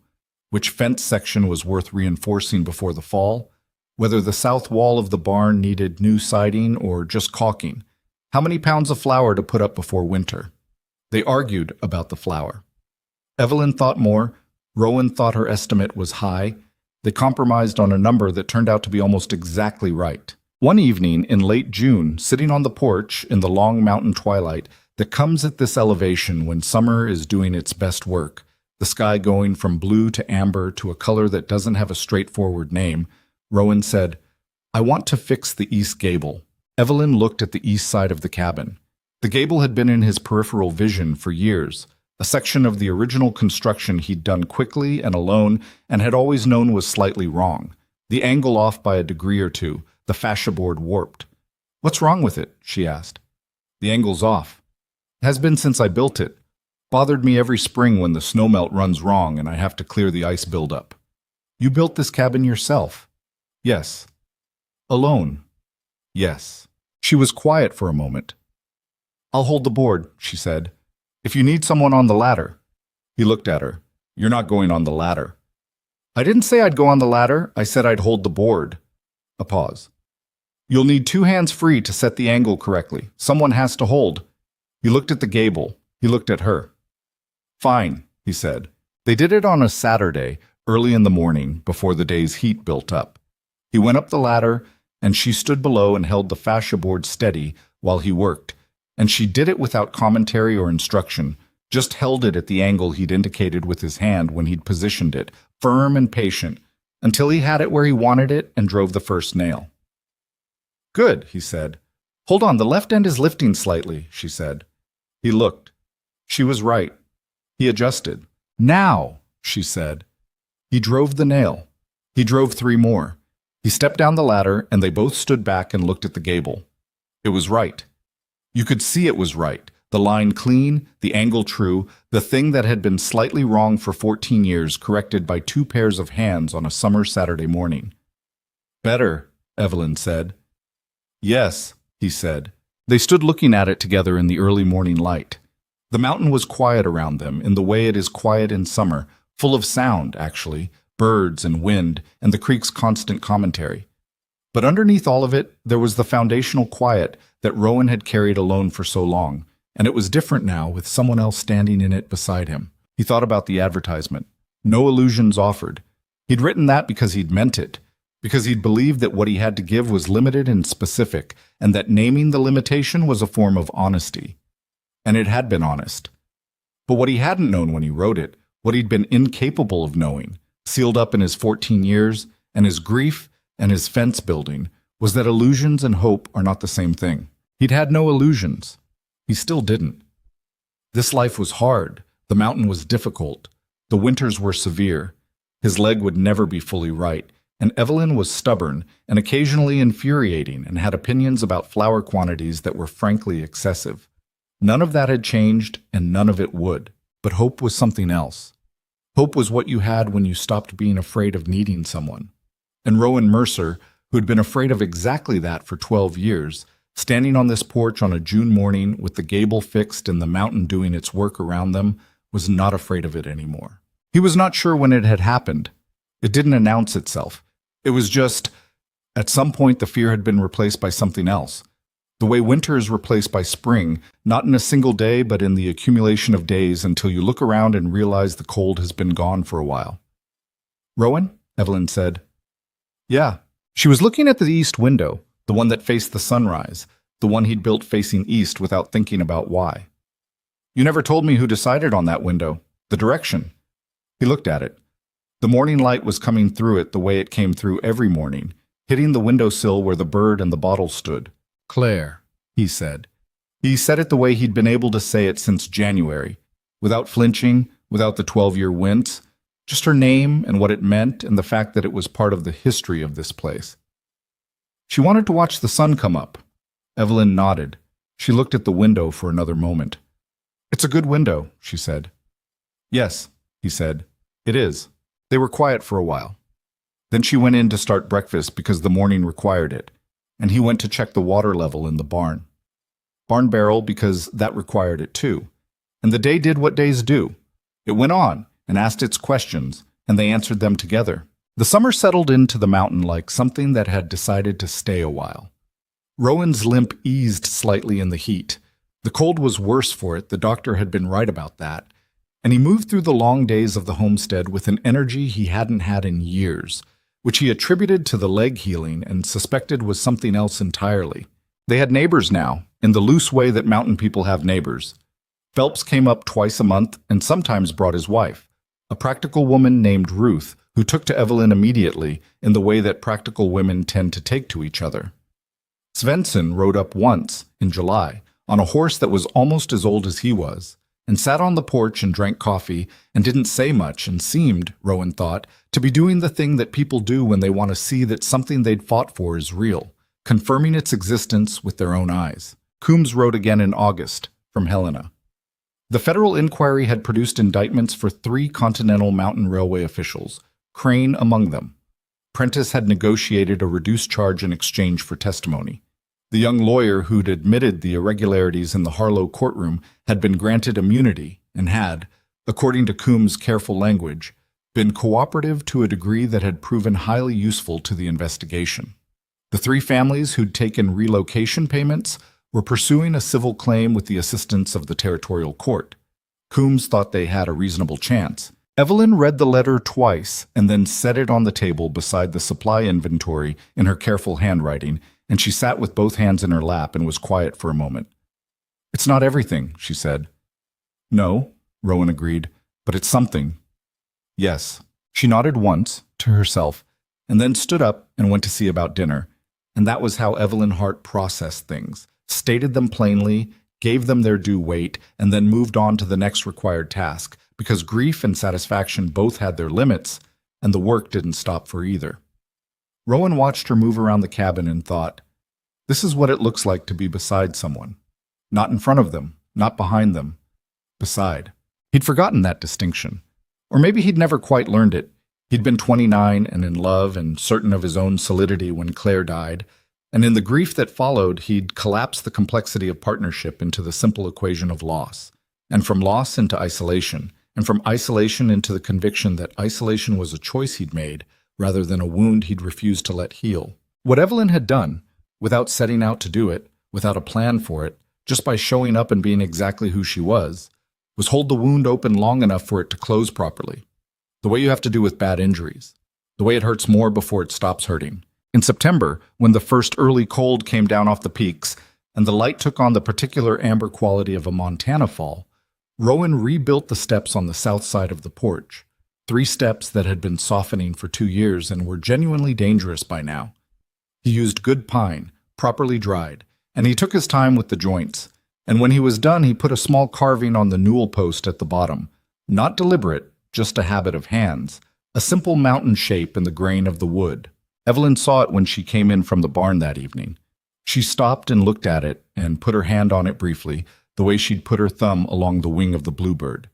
Which fence section was worth reinforcing before the fall? Whether the south wall of the barn needed new siding or just caulking? How many pounds of flour to put up before winter? They argued about the flour. Evelyn thought more. Rowan thought her estimate was high. They compromised on a number that turned out to be almost exactly right. One evening in late June, sitting on the porch in the long mountain twilight that comes at this elevation when summer is doing its best work, the sky going from blue to amber to a color that doesn't have a straightforward name, Rowan said, I want to fix the east gable. Evelyn looked at the east side of the cabin. The gable had been in his peripheral vision for years, a section of the original construction he'd done quickly and alone and had always known was slightly wrong. The angle off by a degree or two, the fascia board warped. What's wrong with it? She asked. The angle's off. It has been since I built it. Bothered me every spring when the snowmelt runs wrong and I have to clear the ice buildup. You built this cabin yourself? Yes. Alone? Yes. She was quiet for a moment. I'll hold the board, she said. If you need someone on the ladder. He looked at her. You're not going on the ladder. I didn't say I'd go on the ladder. I said I'd hold the board. A pause. You'll need 2 hands free to set the angle correctly. Someone has to hold. He looked at the gable. He looked at her. Fine, he said. They did it on a Saturday, early in the morning, before the day's heat built up. He went up the ladder, and she stood below and held the fascia board steady while he worked, and she did it without commentary or instruction, just held it at the angle he'd indicated with his hand when he'd positioned it, firm and patient, until he had it where he wanted it and drove the first nail. Good, he said. Hold on, the left end is lifting slightly, she said. He looked. She was right. He adjusted. Now, she said. He drove the nail. He drove 3 more. He stepped down the ladder, and they both stood back and looked at the gable. It was right. You could see it was right. The line clean, the angle true, the thing that had been slightly wrong for 14 years corrected by 2 pairs of hands on a summer Saturday morning. Better, Evelyn said. Yes, he said. They stood looking at it together in the early morning light. The mountain was quiet around them in the way it is quiet in summer, full of sound, actually, birds and wind and the creek's constant commentary. But underneath all of it, there was the foundational quiet that Rowan had carried alone for so long, and it was different now with someone else standing in it beside him. He thought about the advertisement. No illusions offered. He'd written that because he'd meant it, because he'd believed that what he had to give was limited and specific, and that naming the limitation was a form of honesty. And it had been honest. But what he hadn't known when he wrote it, what he'd been incapable of knowing, sealed up in his 14 years, and his grief, and his fence building, was that illusions and hope are not the same thing. He'd had no illusions. He still didn't. This life was hard. The mountain was difficult. The winters were severe. His leg would never be fully right, and Evelyn was stubborn and occasionally infuriating and had opinions about flour quantities that were frankly excessive. None of that had changed, and none of it would. but hope was something else. Hope was what you had when you stopped being afraid of needing someone. And Rowan Mercer, who had been afraid of exactly that for 12 years, standing on this porch on a June morning with the gable fixed and the mountain doing its work around them, was not afraid of it anymore. He was not sure when it had happened. It didn't announce itself. It was just, at some point the fear had been replaced by something else. The way winter is replaced by spring, not in a single day, but in the accumulation of days until you look around and realize the cold has been gone for a while. "Rowan?" Evelyn said. "Yeah." She was looking at the east window, the one that faced the sunrise, the one he'd built facing east without thinking about why. "You never told me who decided on that window, the direction." He looked at it. The morning light was coming through it the way it came through every morning, hitting the windowsill where the bird and the bottle stood. "Claire," he said. He said it the way he'd been able to say it since January, without flinching, without the 12-year wince, just her name and what it meant and the fact that it was part of the history of this place. She wanted to watch the sun come up. Evelyn nodded. She looked at the window for another moment. "It's a good window," she said. "Yes," he said. "It is." They were quiet for a while. Then she went in to start breakfast because the morning required it, and he went to check the water level in the barn. Barn barrel because that required it too. And the day did what days do. It went on and asked its questions, and they answered them together. The summer settled into the mountain like something that had decided to stay a while. Rowan's limp eased slightly in the heat. The cold was worse for it, the doctor had been right about that, and he moved through the long days of the homestead with an energy he hadn't had in years, which he attributed to the leg healing and suspected was something else entirely. They had neighbors now, in the loose way that mountain people have neighbors. Phelps came up twice a month and sometimes brought his wife, a practical woman named Ruth, who took to Evelyn immediately in the way that practical women tend to take to each other. Svensson rode up once, in July, on a horse that was almost as old as he was, and sat on the porch and drank coffee and didn't say much and seemed, Rowan thought, to be doing the thing that people do when they want to see that something they'd fought for is real, confirming its existence with their own eyes. Coombs rode again in August, from Helena. The federal inquiry had produced indictments for 3 Continental Mountain Railway officials, Crane among them. Prentice had negotiated a reduced charge in exchange for testimony. The young lawyer who'd admitted the irregularities in the Harlow courtroom had been granted immunity and had, according to Coombs' careful language, been cooperative to a degree that had proven highly useful to the investigation. The 3 families who'd taken relocation payments were pursuing a civil claim with the assistance of the territorial court. Coombs thought they had a reasonable chance. Evelyn read the letter twice and then set it on the table beside the supply inventory in her careful handwriting, and she sat with both hands in her lap and was quiet for a moment. "It's not everything," she said. "No," Rowan agreed, "but it's something." "Yes." She nodded once, to herself, and then stood up and went to see about dinner, and that was how Evelyn Hart processed things, stated them plainly, gave them their due weight, and then moved on to the next required task, because grief and satisfaction both had their limits, and the work didn't stop for either. Rowan watched her move around the cabin and thought, this is what it looks like to be beside someone. Not in front of them, not behind them. Beside. He'd forgotten that distinction. Or maybe he'd never quite learned it. He'd been 29 and in love and certain of his own solidity when Claire died, and in the grief that followed, he'd collapsed the complexity of partnership into the simple equation of loss, and from loss into isolation, and from isolation into the conviction that isolation was a choice he'd made, rather than a wound he'd refused to let heal. What Evelyn had done, without setting out to do it, without a plan for it, just by showing up and being exactly who she was hold the wound open long enough for it to close properly. The way you have to do with bad injuries. The way it hurts more before it stops hurting. In September, when the first early cold came down off the peaks, and the light took on the particular amber quality of a Montana fall, Rowan rebuilt the steps on the south side of the porch. 3 steps that had been softening for 2 years and were genuinely dangerous by now. He used good pine, properly dried, and he took his time with the joints. And when he was done, he put a small carving on the newel post at the bottom. Not deliberate, just a habit of hands. A simple mountain shape in the grain of the wood. Evelyn saw it when she came in from the barn that evening. She stopped and looked at it and put her hand on it briefly, the way she'd put her thumb along the wing of the bluebird.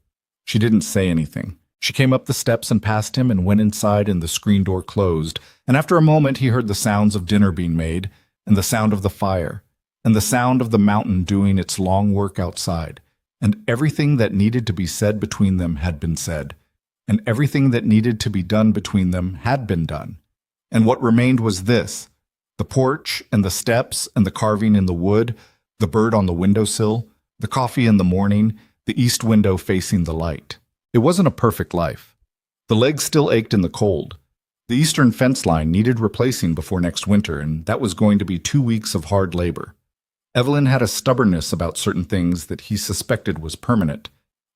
She didn't say anything. She came up the steps and past him and went inside, and the screen door closed, and after a moment he heard the sounds of dinner being made, and the sound of the fire, and the sound of the mountain doing its long work outside, and everything that needed to be said between them had been said, and everything that needed to be done between them had been done. And what remained was this: the porch and the steps and the carving in the wood, the bird on the windowsill, the coffee in the morning, the east window facing the light. It wasn't a perfect life. The legs still ached in the cold. The eastern fence line needed replacing before next winter, and that was going to be 2 weeks of hard labor. Evelyn had a stubbornness about certain things that he suspected was permanent.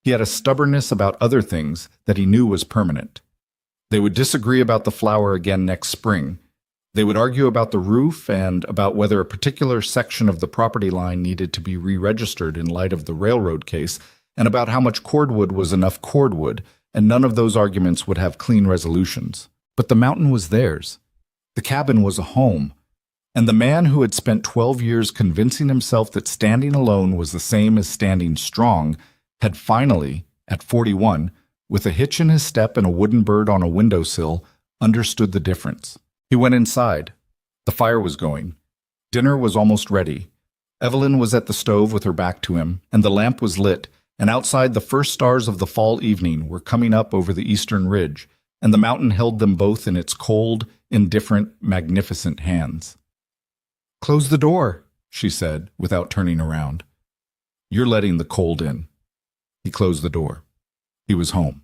He had a stubbornness about other things that he knew was permanent. They would disagree about the flower again next spring. They would argue about the roof and about whether a particular section of the property line needed to be re-registered in light of the railroad case, and about how much cordwood was enough cordwood, and none of those arguments would have clean resolutions. But the mountain was theirs. The cabin was a home. And the man who had spent 12 years convincing himself that standing alone was the same as standing strong had finally, at 41, with a hitch in his step and a wooden bird on a windowsill, understood the difference. He went inside. The fire was going. Dinner was almost ready. Evelyn was at the stove with her back to him, and the lamp was lit, and outside the first stars of the fall evening were coming up over the eastern ridge, and the mountain held them both in its cold, indifferent, magnificent hands. "Close the door," she said, without turning around. "You're letting the cold in." He closed the door. He was home.